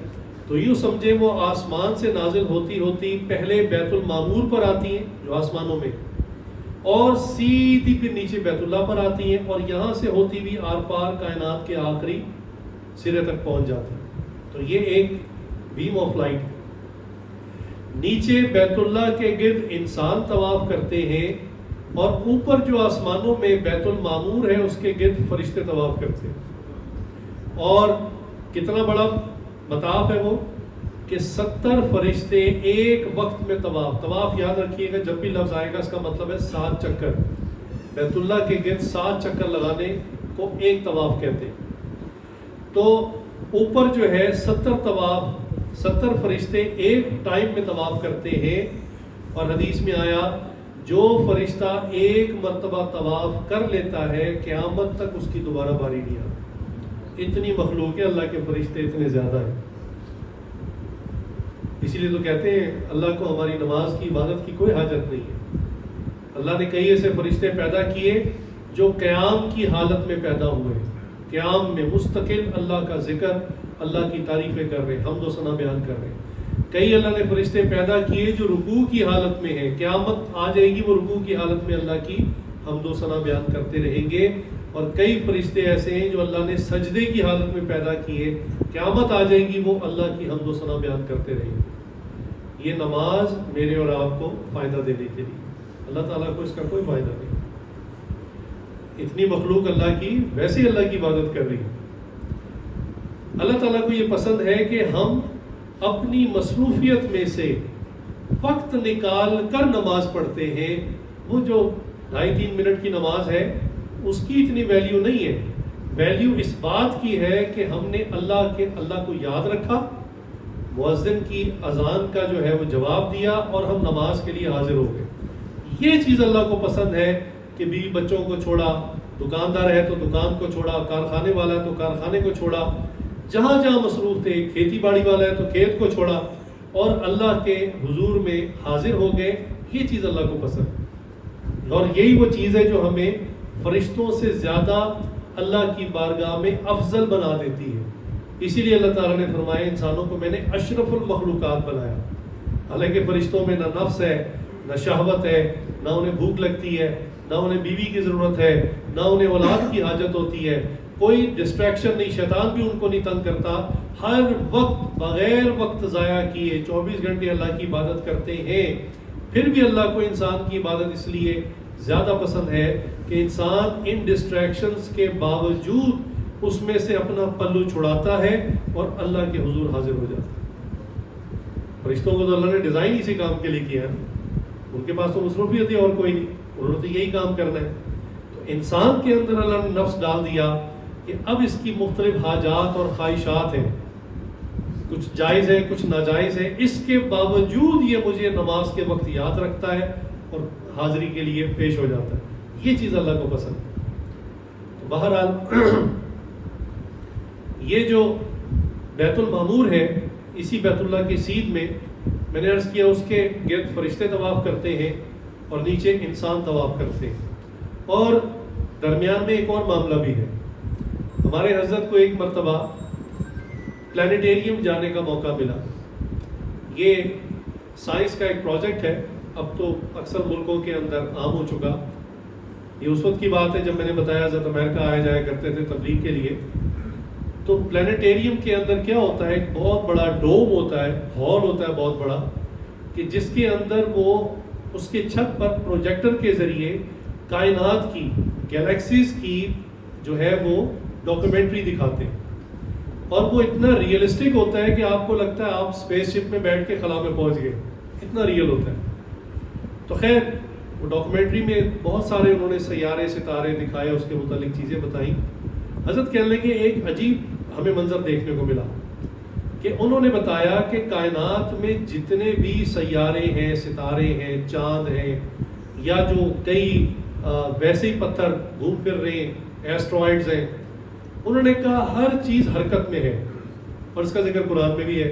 تو یوں سمجھے وہ آسمان سے نازل ہوتی ہوتی پہلے بیت المعمور پر آتی ہیں جو آسمانوں میں، اور سیدھی پھر نیچے بیت اللہ پر آتی ہیں، اور یہاں سے ہوتی بھی آر پار کائنات کے آخری سرے تک پہنچ جاتی ہیں. تو یہ ایک بیم آف لائٹ. نیچے بیت اللہ کے گرد انسان طواف کرتے ہیں، اور اوپر جو آسمانوں میں بیت المعمور ہے اس کے گرد فرشتے طواف کرتے ہیں. اور کتنا بڑا مطاف ہے وہ کہ 70 فرشتے ایک وقت میں طواف یاد رکھیے گا، جب بھی لفظ آئے گا اس کا مطلب ہے 7 چکر. بیت اللہ کے گرد 7 چکر لگانے کو ایک طواف کہتے ہیں. تو اوپر جو ہے 70 فرشتے ایک ٹائم میں طواف کرتے ہیں. اور حدیث میں آیا جو فرشتہ ایک مرتبہ طواف کر لیتا ہے قیامت تک اس کی دوبارہ باری نہیں آتی. اتنی مخلوق ہے، اللہ کے فرشتے اتنے زیادہ ہیں. اسی لیے تو کہتے ہیں اللہ کو ہماری نماز کی عبادت کی کوئی حاجت نہیں ہے. اللہ نے کئی ایسے فرشتے پیدا کیے جو قیام کی حالت میں پیدا ہوئے، قیام میں مستقل اللہ کا ذکر، اللہ کی تعریفیں کر رہے ہیں، حمد و ثنا بیان کر رہے ہیں. کئی اللہ نے فرشتے پیدا کیے جو رکوع کی حالت میں ہیں، قیامت آ جائے گی وہ رکوع کی حالت میں اللہ کی حمد و ثنا بیان کرتے رہیں گے. اور کئی فرشتے ایسے ہیں جو اللہ نے سجدے کی حالت میں پیدا کیے، قیامت آ جائے گی وہ اللہ کی حمد و ثنا بیان کرتے رہیں گے. یہ نماز میرے اور آپ کو فائدہ دینے کے لیے، اللہ تعالیٰ کو اس کا کوئی فائدہ نہیں. اتنی مخلوق اللہ کی ویسے اللہ کی عبادت کر رہی ہے. اللہ تعالیٰ کو یہ پسند ہے کہ ہم اپنی مصروفیت میں سے وقت نکال کر نماز پڑھتے ہیں. وہ جو 2.5-3 منٹ کی نماز ہے اس کی اتنی ویلیو نہیں ہے. ویلیو اس بات کی ہے کہ ہم نے اللہ کو یاد رکھا، مؤذن کی اذان کا جو ہے وہ جواب دیا، اور ہم نماز کے لیے حاضر ہو گئے. یہ چیز اللہ کو پسند ہے کہ بیوی بچوں کو چھوڑا، دکاندار ہے تو دکان کو چھوڑا، کارخانے والا ہے تو کارخانے کو چھوڑا، جہاں جہاں مصروف تھے، کھیتی باڑی والا ہے تو کھیت کو چھوڑا، اور اللہ کے حضور میں حاضر ہو گئے. یہ چیز اللہ کو پسند ہے. اور یہی وہ چیز ہے جو ہمیں فرشتوں سے زیادہ اللہ کی بارگاہ میں افضل بنا دیتی ہے. اسی لیے اللہ تعالیٰ نے فرمایا انسانوں کو میں نے اشرف المخلوقات بنایا. حالانکہ فرشتوں میں نہ نفس ہے، نہ شہوت ہے، نہ انہیں بھوک لگتی ہے، نہ انہیں بیوی کی ضرورت ہے، نہ انہیں اولاد کی حاجت ہوتی ہے، کوئی ڈسٹریکشن نہیں، شیطان بھی ان کو نہیں تنگ کرتا. ہر وقت بغیر وقت ضائع کیے 24 گھنٹے اللہ کی عبادت کرتے ہیں. پھر بھی اللہ کو انسان کی عبادت اس لیے زیادہ پسند ہے کہ انسان ان ڈسٹریکشنز کے باوجود اس میں سے اپنا پلو چھڑاتا ہے اور اللہ کے حضور حاضر ہو جاتا ہے. فرشتوں کو تو اللہ نے ڈیزائن اسی کام کے لیے کیا ہے. ان کے پاس تو مصروفیت ہے اور کوئی نہیں، انہوں نے تو یہی کام کرنا ہے. تو انسان کے اندر اللہ نے نفس ڈال دیا کہ اب اس کی مختلف حاجات اور خواہشات ہیں، کچھ جائز ہے کچھ ناجائز ہے، اس کے باوجود یہ مجھے نماز کے وقت یاد رکھتا ہے اور حاضری کے لیے پیش ہو جاتا ہے. یہ چیز اللہ کو پسند ہے. تو بہرحال یہ جو بیت المعمور ہے، اسی بیت اللہ کی سیدھ میں نے عرض کیا اس کے گرد فرشتے طواف کرتے ہیں اور نیچے انسان طواف کرتے ہیں. اور درمیان میں ایک اور معاملہ بھی ہے. ہمارے حضرت کو ایک مرتبہ پلانیٹیریم جانے کا موقع ملا. یہ سائنس کا ایک پروجیکٹ ہے، اب تو اکثر ملکوں کے اندر عام ہو چکا. یہ اس وقت کی بات ہے جب میں نے بتایا حضرت امریکہ آیا جایا کرتے تھے تبلیغ کے لیے. تو پلانیٹیریم کے اندر کیا ہوتا ہے، ایک بہت بڑا ڈوم ہوتا ہے، ہال ہوتا ہے بہت بڑا، کہ جس کے اندر وہ اس کے چھت پر پروجیکٹر کے ذریعے کائنات کی، گیلیکسیز کی جو ہے وہ ڈاکومنٹری دکھاتے ہیں. اور وہ اتنا ریئلسٹک ہوتا ہے کہ آپ کو لگتا ہے آپ اسپیس شپ میں بیٹھ کے خلا میں پہنچ گئے، اتنا ریئل ہوتا ہے. تو خیر وہ ڈاکومنٹری میں بہت سارے انہوں نے سیارے ستارے دکھائے، اس کے متعلق چیزیں بتائیں. حضرت کہنے لگے ایک عجیب ہمیں منظر دیکھنے کو ملا. کہ انہوں نے بتایا کہ کائنات میں جتنے بھی سیارے ہیں، ستارے ہیں، چاند ہیں، یا جو کئی ویسے ہی پتھر گھوم پھر رہے ہیں، ایسٹرائڈز ہیں، انہوں نے کہا ہر چیز حرکت میں ہے، اور اس کا ذکر قرآن میں بھی ہے.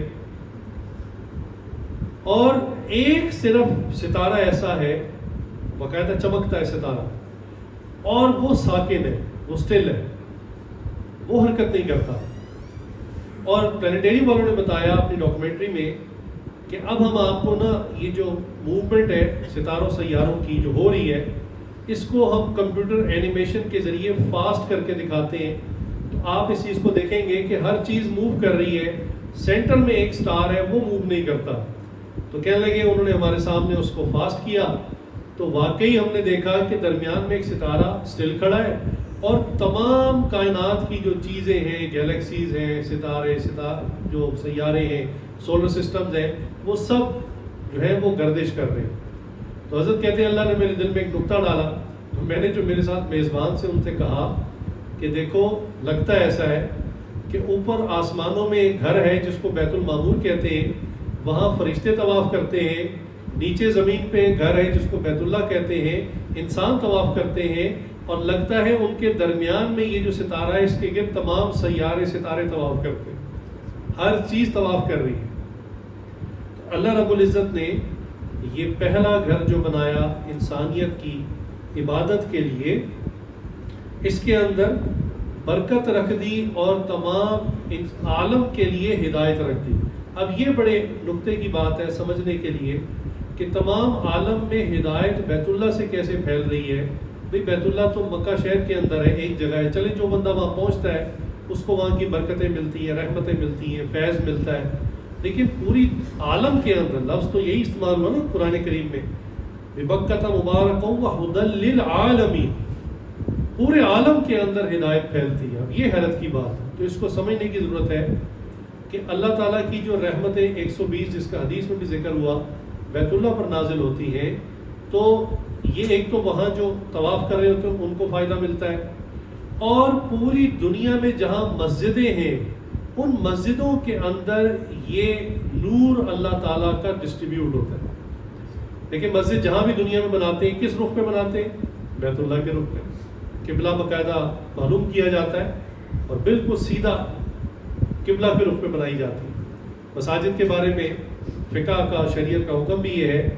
اور ایک صرف ستارہ ایسا ہے، باقاعدہ چمکتا ہے ستارہ، اور وہ ساکن ہے، وہ سٹل ہے، وہ حرکت نہیں کرتا. اور پلانیٹیریم والوں نے بتایا اپنی ڈاکومنٹری میں کہ اب ہم آپ کو نا یہ جو موومنٹ ہے ستاروں سیاروں کی جو ہو رہی ہے، اس کو ہم کمپیوٹر اینیمیشن کے ذریعے فاسٹ کر کے دکھاتے ہیں. تو آپ اس چیز کو دیکھیں گے کہ ہر چیز موو کر رہی ہے، سینٹر میں ایک سٹار ہے وہ موو نہیں کرتا. تو کہنے لگے انہوں نے ہمارے سامنے اس کو فاسٹ کیا، تو واقعی ہم نے دیکھا کہ درمیان میں ایک ستارہ سٹل کھڑا ہے، اور تمام کائنات کی جو چیزیں ہیں، گیلیکسیز ہیں، ستارے جو سیارے ہیں، سولر سسٹمز ہیں، وہ سب جو ہے وہ گردش کر رہے ہیں. تو حضرت کہتے ہیں اللہ نے میرے دل میں ایک نکتہ ڈالا، تو میں نے جو میرے ساتھ میزبان سے ان سے کہا کہ دیکھو لگتا ایسا ہے کہ اوپر آسمانوں میں ایک گھر ہے جس کو بیت المعمور کہتے ہیں، وہاں فرشتے طواف کرتے ہیں، نیچے زمین پہ ایک گھر ہے جس کو بیت اللہ کہتے ہیں، انسان طواف کرتے ہیں، اور لگتا ہے ان کے درمیان میں یہ جو ستارہ ہے اس کے گرد تمام سیارے ستارے طواف کرتے ہیں، ہر چیز طواف کر رہی ہے. تو اللہ رب العزت نے یہ پہلا گھر جو بنایا انسانیت کی عبادت کے لیے، اس کے اندر برکت رکھ دی اور تمام عالم کے لیے ہدایت رکھ دی. اب یہ بڑے نقطے کی بات ہے سمجھنے کے لیے کہ تمام عالم میں ہدایت بیت اللہ سے کیسے پھیل رہی ہے. بھئی بیت اللہ تو مکہ شہر کے اندر ہے، ایک جگہ ہے، چلے جو بندہ وہاں پہنچتا ہے اس کو وہاں کی برکتیں ملتی ہیں، رحمتیں ملتی ہیں، فیض ملتا ہے. لیکن پوری عالم کے اندر، لفظ تو یہی استعمال ہوا نا قرآن کریم میں، ببکۃ مبارکا وہدی للعالمین، پورے عالم کے اندر ہدایت پھیلتی ہے. اب یہ حیرت کی بات ہے. تو اس کو سمجھنے کی ضرورت ہے کہ اللہ تعالیٰ کی جو رحمتیں 120 جس کا حدیث میں بھی ذکر ہوا بیت اللہ پر نازل ہوتی ہیں، تو یہ ایک تو وہاں جو طواف کر رہے ہوتے ہیں ان کو فائدہ ملتا ہے، اور پوری دنیا میں جہاں مسجدیں ہیں ان مسجدوں کے اندر یہ نور اللہ تعالیٰ کا ڈسٹریبیوٹ ہوتا ہے. لیکن مسجد جہاں بھی دنیا میں بناتے ہیں کس رخ پہ بناتے ہیں؟ بیت اللہ کے رخ پہ. قبلہ باقاعدہ معلوم کیا جاتا ہے اور بالکل سیدھا قبلہ کے رخ پہ بنائی جاتی ہے. مساجد کے بارے میں فقہ کا، شریعت کا حکم بھی یہ ہے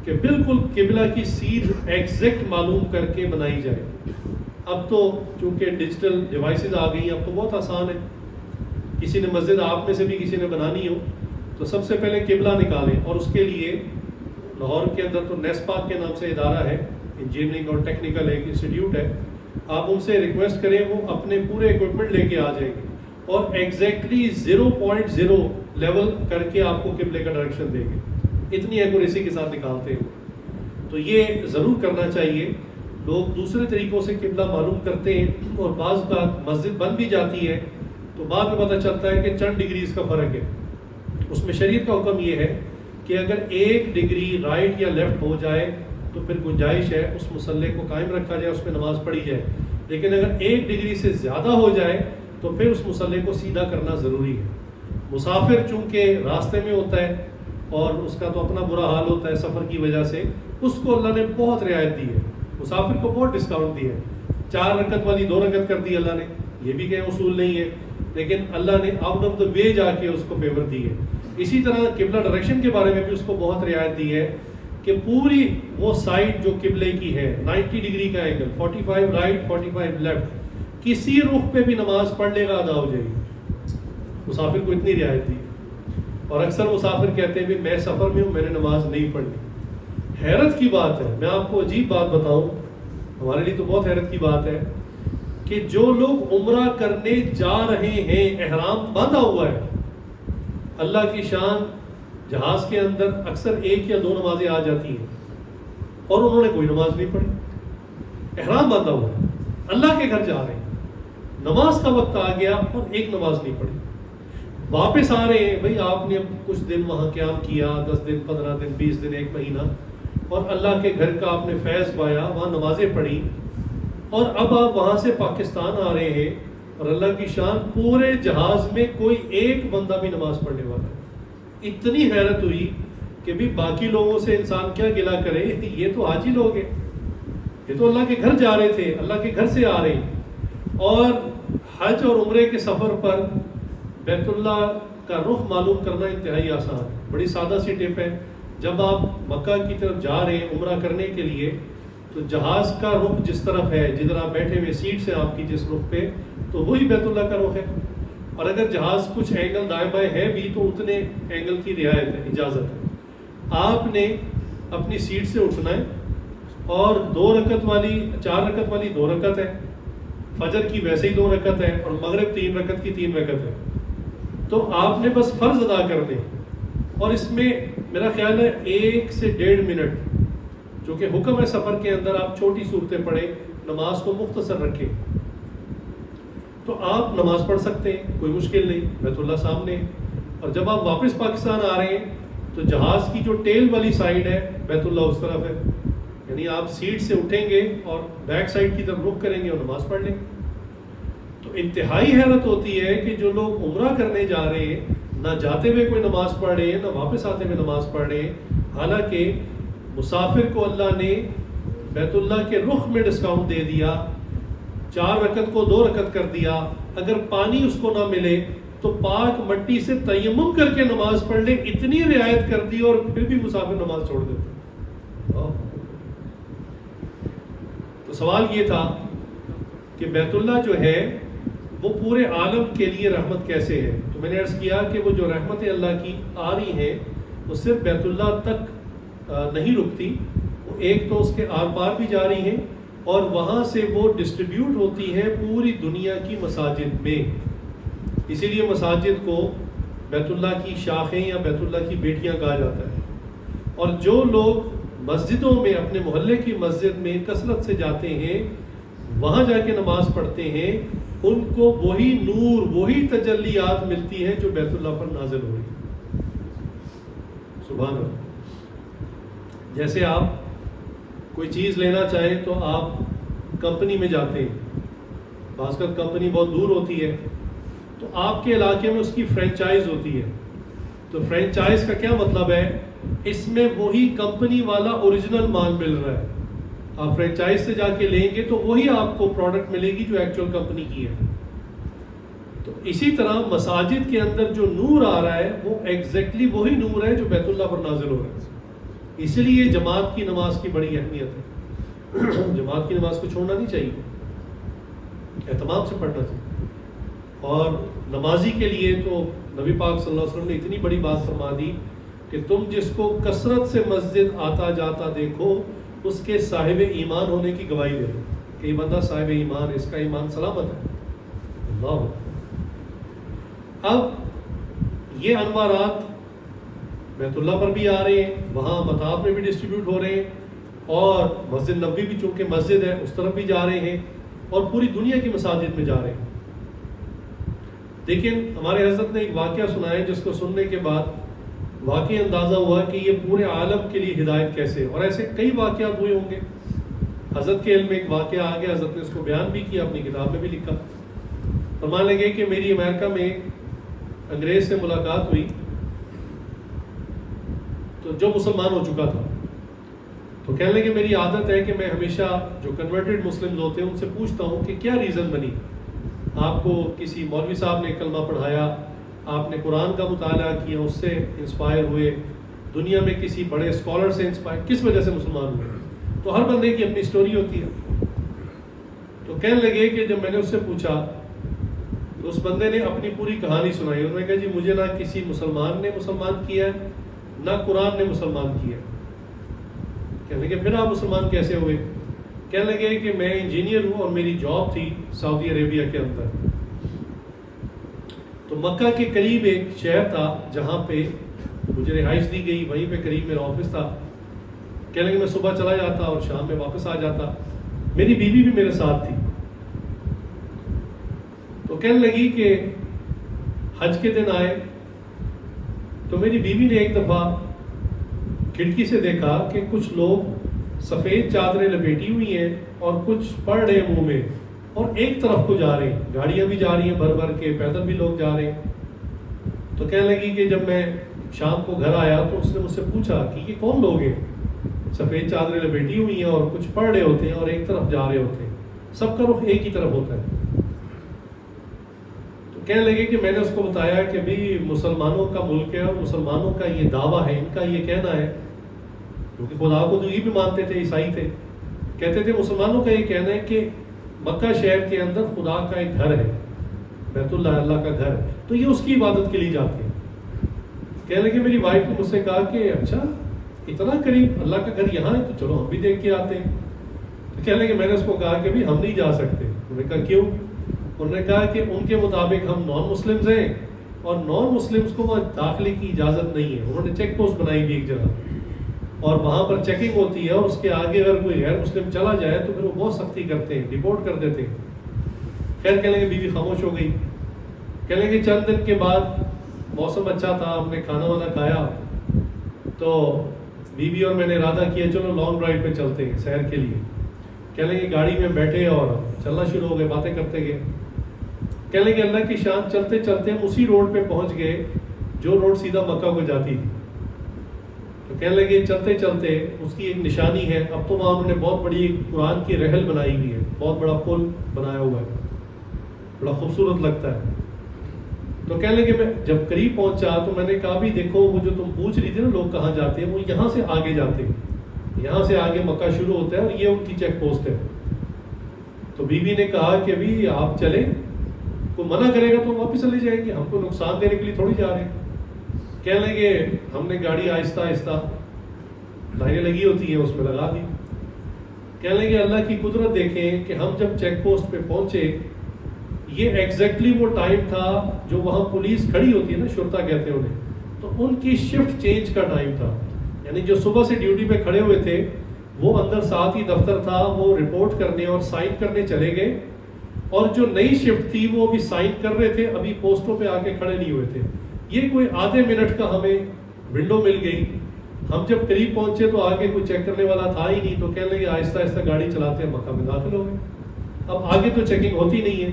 کہ بالکل قبلہ کی سیدھ ایگزیکٹ معلوم کر کے بنائی جائے. اب تو چونکہ ڈیجیٹل ڈیوائسز آ گئی ہیں، اب تو بہت آسان ہے. کسی نے مسجد آپ میں سے بھی کسی نے بنانی ہو تو سب سے پہلے قبلہ نکالیں، اور اس کے لیے لاہور کے اندر تو نیسپاک کے نام سے ادارہ ہے، انجینئرنگ اور ٹیکنیکل ایک انسٹیٹیوٹ ہے، آپ ان سے ریکویسٹ کریں، وہ اپنے پورے ایکوپمنٹ لے کے آ جائیں گے اور ایگزیکٹلی 0.0 لیول کر کے آپ کو قبلے کا ڈائریکشن دیں گے. اتنی ایکوریسی کے ساتھ نکالتے ہیں. تو یہ ضرور کرنا چاہیے. لوگ دوسرے طریقوں سے قبلہ معلوم کرتے ہیں، اور بعض کا مسجد بن بھی جاتی ہے تو بعد میں پتہ چلتا ہے کہ چند ڈگریز کا فرق ہے. اس میں شریعت کا حکم یہ ہے کہ اگر 1 ڈگری رائٹ یا لیفٹ ہو جائے تو پھر گنجائش ہے اس مسلح کو قائم رکھا جائے، اس پہ نماز پڑھی جائے. لیکن اگر 1 ڈگری سے زیادہ ہو جائے تو پھر اس مسلح کو سیدھا کرنا ضروری ہے. مسافر چونکہ راستے میں ہوتا ہے اور اس کا تو اپنا برا حال ہوتا ہے سفر کی وجہ سے، اس کو اللہ نے بہت رعایت دی ہے، مسافر کو بہت ڈسکاؤنٹ دیا ہے. 4 رکعت والی 2 رکعت کر دی اللہ نے. یہ بھی کہ اصول نہیں ہے، لیکن اللہ نے آؤٹ آف دا وے جا کے اس کو فیور دی ہے. اسی طرح قبلہ ڈائریکشن کے بارے میں بھی اس کو بہت رعایت دی ہے کہ پوری وہ سائڈ جو قبلے کی ہے 90 ڈگری کا اینگل، 45 رائٹ 45 لیفٹ، کسی رخ پہ بھی نماز پڑھ لے گا ادا ہو جائے گی. مسافر کو اتنی رعایت دی. اور اکثر مسافر کہتے ہیں بھی میں سفر میں ہوں، میں نے نماز نہیں پڑھنی. حیرت کی بات ہے، میں آپ کو عجیب بات بتاؤں، ہمارے لیے تو بہت حیرت کی بات ہے کہ جو لوگ عمرہ کرنے جا رہے ہیں، احرام باندھا ہوا ہے، اللہ کی شان جہاز کے اندر اکثر 1 یا 2 نمازیں آ جاتی ہیں اور انہوں نے کوئی نماز نہیں پڑھی. احرام باندھا ہوا ہے، اللہ کے گھر جا رہے ہیں، نماز کا وقت آ گیا اور 1 نماز نہیں پڑھی. واپس آ رہے ہیں، بھئی آپ نے کچھ دن وہاں قیام کیا، 10 دن 15 دن 20 دن 1 مہینہ، اور اللہ کے گھر کا آپ نے فیض پایا، وہاں نمازیں پڑھی، اور اب آپ وہاں سے پاکستان آ رہے ہیں اور اللہ کی شان پورے جہاز میں کوئی ایک بندہ بھی نماز پڑھنے والا ہے. اتنی حیرت ہوئی کہ بھی باقی لوگوں سے انسان کیا گلہ کرے، یہ تو حاجی لوگ ہیں، یہ تو اللہ کے گھر جا رہے تھے، اللہ کے گھر سے آ رہے ہیں. اور حج اور عمرے کے سفر پر بیت اللہ کا رخ معلوم کرنا انتہائی آسان ہے. بڑی سادہ سی ٹپ ہے. جب آپ مکہ کی طرف جا رہے ہیں عمرہ کرنے کے لیے تو جہاز کا رخ جس طرف ہے، جدھر آپ بیٹھے ہوئے سیٹ سے آپ کی جس رخ پہ، تو وہی بیت اللہ کا رخ ہے. اور اگر جہاز کچھ اینگل دائیں بائیں ہے بھی تو اتنے اینگل کی رعایت ہے، اجازت ہے. آپ نے اپنی سیٹ سے اٹھنا ہے اور 4 رکعت والی 2 رکعت ہے، فجر کی ویسے ہی 2 رکعت ہے، اور مغرب 3 رکعت کی 3 رکعت ہے. تو آپ نے بس فرض ادا کر دیں، اور اس میں میرا خیال ہے 1 سے 1.5 منٹ جو کہ حکم ہے سفر کے اندر، آپ چھوٹی صورتیں پڑھیں، نماز کو مختصر رکھیں تو آپ نماز پڑھ سکتے ہیں، کوئی مشکل نہیں. بیت اللہ سامنے. اور جب آپ واپس پاکستان آ رہے ہیں تو جہاز کی جو ٹیل والی سائیڈ ہے بیت اللہ اس طرف ہے، یعنی آپ سیٹ سے اٹھیں گے اور بیک سائیڈ کی طرف رخ کریں گے اور نماز پڑھ لیں گے. تو انتہائی حیرت ہوتی ہے کہ جو لوگ عمرہ کرنے جا رہے ہیں، نہ جاتے ہوئے کوئی نماز پڑھ رہے ہیں، نہ واپس آتے ہوئے نماز پڑھ رہے ہیں. حالانکہ مسافر کو اللہ نے بیت اللہ کے رخ میں ڈسکاؤنٹ دے دیا، 4 رکعت کو 2 رکعت کر دیا. اگر پانی اس کو نہ ملے تو پاک مٹی سے تیمم کر کے نماز پڑھ لے، اتنی رعایت کر دی، اور پھر بھی مسافر نماز چھوڑ دیتا. تو سوال یہ تھا کہ بیت اللہ جو ہے وہ پورے عالم کے لیے رحمت کیسے ہے. تو میں نے عرض کیا کہ وہ جو رحمت اللہ کی آ رہی ہیں وہ صرف بیت اللہ تک نہیں رکتی، وہ ایک تو اس کے آر پار بھی جا رہی ہیں، اور وہاں سے وہ ڈسٹریبیوٹ ہوتی ہے پوری دنیا کی مساجد میں. اسی لیے مساجد کو بیت اللہ کی شاخیں یا بیت اللہ کی بیٹیاں کہا جاتا ہے. اور جو لوگ مسجدوں میں، اپنے محلے کی مسجد میں کثرت سے جاتے ہیں، وہاں جا کے نماز پڑھتے ہیں، ان کو وہی نور، وہی تجلیات ملتی ہیں جو بیت اللہ پر نازل ہو رہی ہے. سبحان اللہ. جیسے آپ کوئی چیز لینا چاہیں تو آپ کمپنی میں جاتے ہیں، بعض کا کمپنی بہت دور ہوتی ہے تو آپ کے علاقے میں اس کی فرینچائز ہوتی ہے. تو فرینچائز کا کیا مطلب ہے؟ اس میں وہی کمپنی والا اوریجنل مال مل رہا ہے. آپ فرینچائز سے جا کے لیں گے تو وہی آپ کو پروڈکٹ ملے گی جو ایکچوئل کمپنی کی ہے. تو اسی طرح مساجد کے اندر جو نور آ رہا ہے وہ ایگزیکٹلی وہی نور ہے جو بیت اللہ پر نازل ہو رہا ہے. اسی لیے جماعت کی نماز کی بڑی اہمیت ہے. جماعت کی نماز کو چھوڑنا نہیں چاہیے، اہتمام سے پڑھنا چاہیے. اور نمازی کے لیے تو نبی پاک صلی اللہ علیہ وسلم نے اتنی بڑی بات فرما دی کہ تم جس کو کثرت سے مسجد آتا جاتا دیکھو اس کے صاحب ایمان ہونے کی گواہی دے دو کہ یہ بندہ صاحب ایمان، اس کا ایمان سلامت ہے. اللہ. اب یہ انوارات بیت اللہ پر بھی آ رہے ہیں، وہاں مطاف میں بھی ڈسٹریبیوٹ ہو رہے ہیں، اور مسجد نبوی بھی چونکہ مسجد ہے اس طرف بھی جا رہے ہیں، اور پوری دنیا کی مساجد میں جا رہے ہیں. لیکن ہمارے حضرت نے ایک واقعہ سنایا جس کو سننے کے بعد واقعی اندازہ ہوا کہ یہ پورے عالم کے لیے ہدایت کیسے. اور ایسے کئی واقعات ہوئے ہوں گے. حضرت کے علم میں ایک واقعہ آ گیا، حضرت نے اس کو بیان بھی کیا، اپنی کتاب میں بھی لکھا. فرمانے لگے کہ میری امریکہ میں انگریز سے ملاقات ہوئی تو جو مسلمان ہو چکا تھا، تو کہنے لگے میری عادت ہے کہ میں ہمیشہ جو کنورٹڈ مسلمز ہوتے ہیں ان سے پوچھتا ہوں کہ کیا ریزن بنی، آپ کو کسی مولوی صاحب نے کلمہ پڑھایا، آپ نے قرآن کا مطالعہ کیا، اس سے انسپائر ہوئے، دنیا میں کسی بڑے اسکالر سے انسپائر، کس وجہ سے مسلمان ہوئے. تو ہر بندے کی اپنی سٹوری ہوتی ہے. تو کہنے لگے کہ جب میں نے اس سے پوچھا تو اس بندے نے اپنی پوری کہانی سنائی. انہوں نے کہا جی مجھے نہ کسی مسلمان نے مسلمان کیا ہے، نہ قرآن نے مسلمان کیا. کہنے لگے پھر آپ مسلمان کیسے ہوئے؟ کہنے لگے کہ میں انجینئر ہوں اور میری جاب تھی سعودی عربیہ کے اندر. تو مکہ کے قریب ایک شہر تھا جہاں پہ مجھے رہائش دی گئی، وہیں پہ قریب میرا آفس تھا. کہنے لگے میں صبح چلا جاتا اور شام میں واپس آ جاتا. میری بیوی بھی میرے ساتھ تھی. تو کہنے لگی کہ حج کے دن آئے تو میری بیوی نے ایک دفعہ کھڑکی سے دیکھا کہ کچھ لوگ سفید چادریں لپیٹی ہوئی ہیں اور کچھ پڑھ رہے منہ میں. اور ایک طرف کو جا رہے ہیں, گاڑیاں بھی جا رہی ہیں بھر بھر کے, پیدل بھی لوگ جا رہے ہیں. تو کہنے لگی کہ جب میں شام کو گھر آیا تو اس نے مجھ سے پوچھا کہ یہ کون لوگ ہیں, سفید چادریں لپیٹی ہوئی ہیں اور کچھ پڑھ رہے ہوتے ہیں اور ایک طرف جا رہے ہوتے ہیں, سب کا رخ ایک ہی طرف ہوتا ہے. تو کہنے لگے کہ میں نے اس کو بتایا کہ بھی مسلمانوں کا ملک ہے اور مسلمانوں کا یہ دعویٰ ہے, ان کا یہ کہنا ہے, کیونکہ خدا کو تو یہ بھی مانتے تھے, عیسائی تھے, کہتے تھے مسلمانوں کا یہ کہنا ہے کہ مکہ شہر کے اندر خدا کا ایک گھر ہے, بیت اللہ اللہ کا گھر ہے, تو یہ اس کی عبادت کے لیے جاتے ہیں. کہنے لگے میری وائف نے مجھ سے کہا کہ اچھا اتنا قریب اللہ کا گھر یہاں ہے, تو چلو ہم بھی دیکھ کے آتے ہیں. تو کہنے لگے میں نے اس کو کہا کہ بھی ہم نہیں جا سکتے. انہوں نے کہا کیوں؟ انہوں نے کہا کہ ان کے مطابق ہم نان مسلمز ہیں اور نان مسلمز کو وہاں داخلے کی اجازت نہیں ہے. انہوں نے چیک پوسٹ بنائی بھی ایک جگہ, اور وہاں پر چیکنگ ہوتی ہے, اور اس کے آگے اگر کوئی غیر مسلم چلا جائے تو پھر وہ بہت سختی کرتے ہیں, ڈیپورٹ کر دیتے ہیں. خیر کہنے لگے بیوی خاموش ہو گئی. کہنے لگے چند دن کے بعد موسم اچھا تھا, ہم نے کھانا وانا کھایا, تو بیوی اور میں نے ارادہ کیا چلو لانگ ڈرائیو پہ چلتے ہیں سیر کے لیے. کہنے لگے گاڑی میں بیٹھے اور چلنا شروع ہو گئے, باتیں کرتے گئے. کہنے لگے اللہ کی شان, چلتے چلتے ہم اسی روڈ پہ پہنچ گئے جو روڈ سیدھا مکہ کو جاتی تھی. تو کہنے لگے چلتے چلتے اس کی ایک نشانی ہے, اب تو وہاں انہوں نے بہت بڑی قرآن کی رحل بنائی ہوئی ہے, بہت بڑا پل بنایا ہوا ہے, بڑا خوبصورت لگتا ہے. تو کہنے لگے میں جب قریب پہنچا تو میں نے کہا بھی دیکھو وہ جو تم پوچھ رہی تھی نا لوگ کہاں جاتے ہیں, وہ یہاں سے آگے جاتے ہیں, یہاں سے آگے مکہ شروع ہوتا ہے اور یہ ان کی چیک پوسٹ ہے. تو بیوی نے کہا کہ ابھی آپ چلیں, کوئی منع کرے گا تو واپس چلے جائیں گے, ہم کو نقصان دینے کے لیے تھوڑی جا رہے ہیں. کہنے لگے ہم نے گاڑی آہستہ آہستہ لائنیں لگی ہوتی ہیں اس میں لگا دی. کہنے لگے اللہ کی قدرت دیکھیں کہ ہم جب چیک پوسٹ پہ پہنچے, یہ ایگزیکٹلی وہ ٹائم تھا جو وہاں پولیس کھڑی ہوتی ہے نا, شرطا کہتے ہیں انہیں, تو ان کی شفٹ چینج کا ٹائم تھا. یعنی جو صبح سے ڈیوٹی پہ کھڑے ہوئے تھے وہ اندر ساتھ ہی دفتر تھا, وہ رپورٹ کرنے اور سائن کرنے چلے گئے, اور جو نئی شفٹ تھی وہ ابھی سائن کر رہے تھے, ابھی پوسٹوں پہ آ کے کھڑے نہیں ہوئے تھے. یہ کوئی آدھے منٹ کا ہمیں ونڈو مل گئی. ہم جب قریب پہنچے تو آگے کوئی چیک کرنے والا تھا ہی نہیں. تو کہنے لگے آہستہ آہستہ گاڑی چلاتے ہیں مکہ میں داخل ہو گئے. اب آگے تو چیکنگ ہوتی نہیں ہے.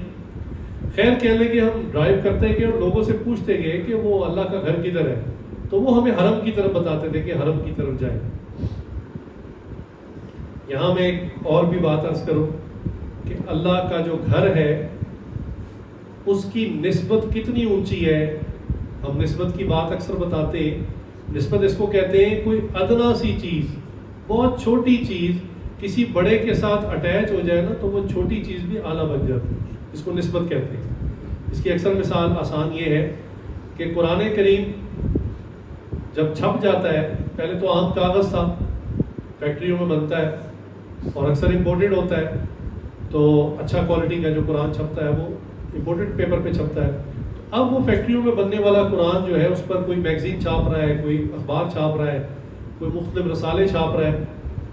خیر کہنے لگے ہم ڈرائیو کرتے گئے اور لوگوں سے پوچھتے گئے کہ وہ اللہ کا گھر کدھر ہے, تو وہ ہمیں حرم کی طرف بتاتے تھے کہ حرم کی طرف جائیں. یہاں میں ایک اور بھی بات عرض کروں کہ اللہ کا جو گھر ہے اس کی نسبت کتنی اونچی ہے. ہم نسبت کی بات اکثر بتاتے ہیں, نسبت اس کو کہتے ہیں کوئی ادنا سی چیز, بہت چھوٹی چیز کسی بڑے کے ساتھ اٹیچ ہو جائے نا تو وہ چھوٹی چیز بھی اعلیٰ بن جاتی ہے, اس کو نسبت کہتے ہیں. اس کی اکثر مثال آسان یہ ہے کہ قرآن کریم جب چھپ جاتا ہے, پہلے تو عام کاغذ تھا, فیکٹریوں میں بنتا ہے اور اکثر امپورٹڈ ہوتا ہے, تو اچھا کوالٹی کا جو قرآن چھپتا ہے وہ امپورٹڈ پیپر پہ چھپتا ہے. اب وہ فیکٹریوں میں بننے والا قرآن جو ہے اس پر کوئی میگزین چھاپ رہا ہے, کوئی اخبار چھاپ رہا ہے, کوئی مختلف رسالے چھاپ رہا ہے,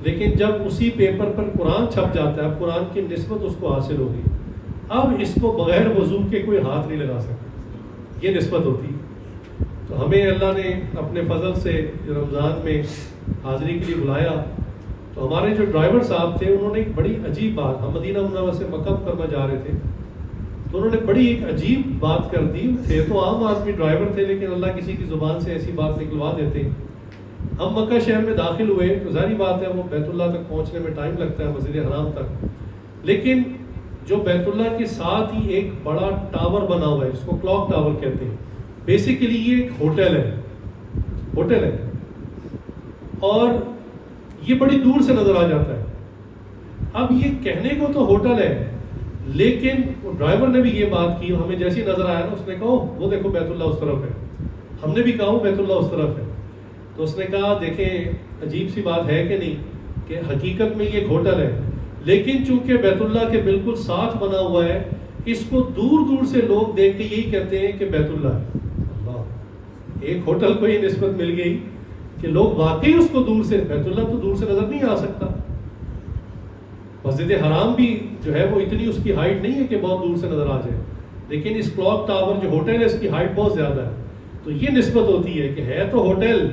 لیکن جب اسی پیپر پر قرآن چھپ جاتا ہے اب قرآن کی نسبت اس کو حاصل ہوگی. اب اس کو بغیر وضو کے کوئی ہاتھ نہیں لگا سکتا, یہ نسبت ہوتی. تو ہمیں اللہ نے اپنے فضل سے رمضان میں حاضری کے لیے بلایا, تو ہمارے جو ڈرائیور صاحب تھے انہوں نے ایک بڑی عجیب بات, ہم مدینہ منورہ سے مکہ مکرمہ جا رہے تھے, تو انہوں نے بڑی ایک عجیب بات کر دی. تھے تو عام آدمی ڈرائیور تھے, لیکن اللہ کسی کی زبان سے ایسی بات نکلوا دیتے. ہم مکہ شہر میں داخل ہوئے تو ظاہری بات ہے وہ بیت اللہ تک پہنچنے میں ٹائم لگتا ہے, مسجد حرام تک, لیکن جو بیت اللہ کے ساتھ ہی ایک بڑا ٹاور بنا ہوا ہے جس کو کلاک ٹاور کہتے ہیں, بیسیکلی یہ ایک ہوٹل ہے, اور یہ بڑی دور سے نظر آ جاتا ہے. اب یہ کہنے کو تو ہوٹل ہے, لیکن ڈرائیور نے بھی یہ بات کی, ہمیں جیسی نظر آیا نا اس نے کہا وہ دیکھو بیت اللہ اس طرف ہے. ہم نے بھی کہا وہ بیت اللہ اس طرف ہے. تو اس نے کہا دیکھیں عجیب سی بات ہے کہ نہیں کہ حقیقت میں یہ ایک ہوٹل ہے, لیکن چونکہ بیت اللہ کے بالکل ساتھ بنا ہوا ہے اس کو دور دور سے لوگ دیکھ کے یہی کہتے ہیں کہ بیت اللہ ہے. اللہ, ایک ہوٹل کو یہ نسبت مل گئی کہ لوگ واقعی اس کو دور سے, بیت اللہ تو دور سے نظر نہیں آ سکتا. مسجد حرام بھی جو ہے وہ اتنی اس کی ہائٹ نہیں ہے کہ بہت دور سے نظر آ جائے, لیکن اس کلاک ٹاور جو ہوٹل ہے اس کی ہائٹ بہت زیادہ ہے. تو یہ نسبت ہوتی ہے کہ ہے تو ہوٹل,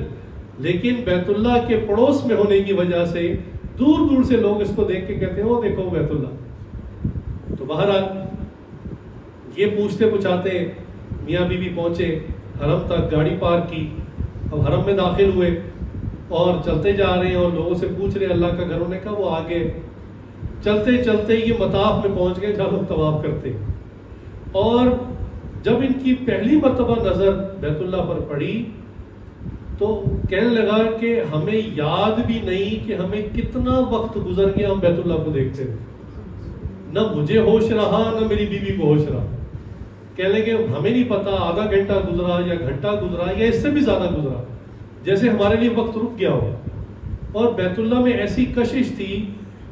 لیکن بیت اللہ کے پڑوس میں ہونے کی وجہ سے دور دور سے لوگ اس کو دیکھ کے کہتے ہیں وہ دیکھو بیت اللہ. تو تو بہرحال یہ پوچھتے پوچھاتے میاں بیوی پہنچے حرم تک، گاڑی پارک کی، اب حرم میں داخل ہوئے اور چلتے جا رہے ہیں اور لوگوں سے پوچھ رہے اللہ کا گھر، انہوں نے کہا وہ آگے۔ چلتے چلتے یہ مطاف میں پہنچ گئے جہاں لوگ طواف کرتے، اور جب ان کی پہلی مرتبہ نظر بیت اللہ پر پڑی تو کہنے لگا کہ ہمیں یاد بھی نہیں کہ ہمیں کتنا وقت گزر گیا ہم بیت اللہ کو دیکھتے ہوئے، نہ مجھے ہوش رہا نہ میری بیوی کو ہوش رہا۔ کہنے لگے ہمیں نہیں پتا آدھا گھنٹہ گزرا یا گھنٹہ گزرا یا اس سے بھی زیادہ گزرا، جیسے ہمارے لیے وقت رک گیا ہو۔ اور بیت اللہ میں ایسی کشش تھی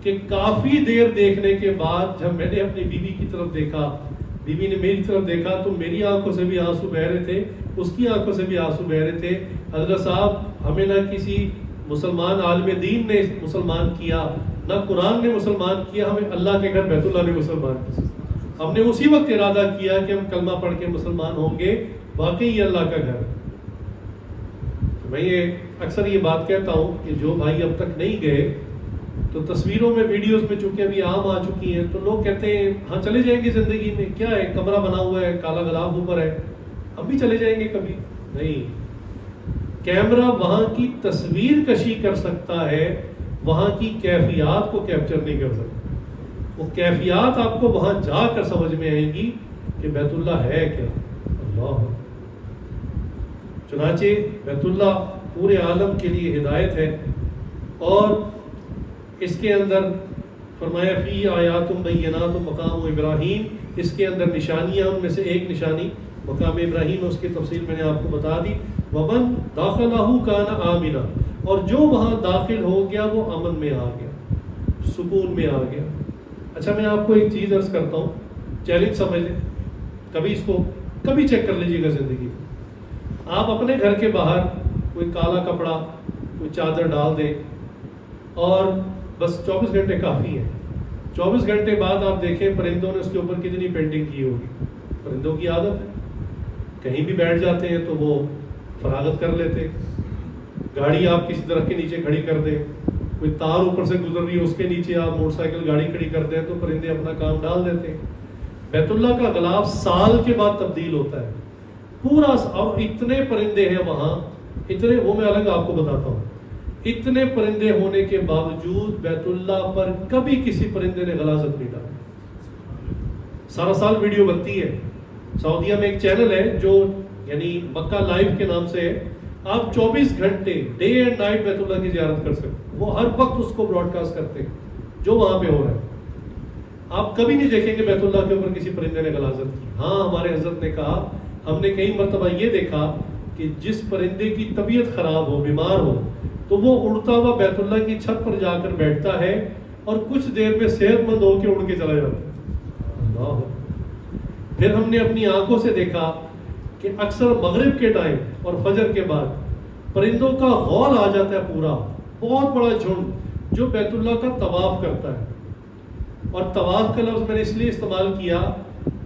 کہ کافی دیر دیکھنے کے بعد جب میں نے اپنی بیوی کی طرف دیکھا، بیوی نے میری طرف دیکھا، تو میری آنکھوں سے بھی آنسو بہ رہے تھے، اس کی آنکھوں سے بھی آنسو بہ رہے تھے۔ حضرت صاحب ہمیں نہ کسی مسلمان عالم دین نے مسلمان کیا، نہ قرآن نے مسلمان کیا، ہمیں اللہ کے گھر بیت اللہ نے مسلمان کیا۔ ہم نے اسی وقت ارادہ کیا کہ ہم کلمہ پڑھ کے مسلمان ہوں گے، واقعی یہ اللہ کا گھر۔ میں یہ اکثر یہ بات کہتا ہوں کہ جو بھائی اب تک نہیں گئے تو تصویروں میں ویڈیوز میں چونکہ ابھی عام آ چکی ہیں تو لوگ کہتے ہیں ہاں چلے جائیں گے زندگی میں، کیا ہے کمرہ بنا ہوا ہے، کالا غلاف اوپر ہے، ہم بھی چلے جائیں گے کبھی نہیں۔ کیمرہ وہاں کی تصویر کشی کر سکتا ہے، وہاں کی کیفیات کو کیپچر نہیں کر سکتا۔ وہ کیفیات آپ کو وہاں جا کر سمجھ میں آئیں گی کہ بیت اللہ ہے کیا۔ اللہ، چنانچہ بیت اللہ پورے عالم کے لیے ہدایت ہے، اور اس کے اندر فرمایا فی آیات بینات مقام ابراہیم، اس کے اندر نشانیاں، ان میں سے ایک نشانی مقام ابراہیم، اس کی تفصیل میں نے آپ کو بتا دی۔ ومن داخلہ کان آمنا، اور جو وہاں داخل ہو گیا وہ امن میں آ گیا، سکون میں آ گیا۔ اچھا میں آپ کو ایک چیز عرض کرتا ہوں، چیلنج سمجھ لیں، کبھی اس کو کبھی چیک کر لیجیے گا زندگی میں۔ آپ اپنے گھر کے باہر کوئی کالا کپڑا، کوئی چادر ڈال دیں اور بس 24 گھنٹے کافی ہے۔ 24 گھنٹے بعد آپ دیکھیں پرندوں نے اس کے اوپر کتنی پینٹنگ کی ہوگی۔ پرندوں کی عادت ہے، کہیں بھی بیٹھ جاتے ہیں تو وہ فراغت کر لیتے۔ گاڑی آپ کسی درخت کے نیچے کھڑی کر دیں، کوئی تار اوپر سے گزر رہی ہے اس کے نیچے آپ موٹر سائیکل گاڑی کھڑی کر دیں تو پرندے اپنا کام ڈال دیتے ہیں۔ بیت اللہ کا غلاف سال کے بعد تبدیل ہوتا ہے پورا، اور اتنے پرندے ہیں وہاں، اتنے، وہ میں الگ آپ کو بتاتا ہوں۔ اتنے پرندے ہونے کے باوجود بیت اللہ پر کبھی کسی پرندے نے غلاظت نہیں ڈالی۔ سارا سال ویڈیو بنتی ہے۔ سعودیہ میں ایک چینل ہے جو یعنی مکہ لائیو کے نام سے ہے، آپ 24 گھنٹے ڈے اینڈ نائٹ بیت اللہ کی زیارت کر سکتے ہیں، وہ ہر وقت اس کو براڈ کاسٹ کرتے ہیں جو وہاں پہ ہو رہا ہے۔ آپ کبھی نہیں دیکھیں گے بیت اللہ کے اوپر کسی پرندے نے غلاظت کی۔ ہاں ہمارے حضرت نے کہا، ہم نے کئی مرتبہ یہ دیکھا کہ جس پرندے کی طبیعت خراب ہو، بیمار ہو، تو وہ اڑتا ہوا بیت اللہ کی چھت پر جا کر بیٹھتا ہے اور کچھ دیر میں صحت مند ہو کے اڑ کے چلا جاتا ہے۔ اللہ، پھر ہم نے اپنی آنکھوں سے دیکھا کہ اکثر مغرب کے ٹائم اور فجر کے بعد پرندوں کا غول آ جاتا ہے، پورا بہت بڑا جھنڈ جو بیت اللہ کا طواف کرتا ہے۔ اور طواف کا لفظ میں نے اس لیے استعمال کیا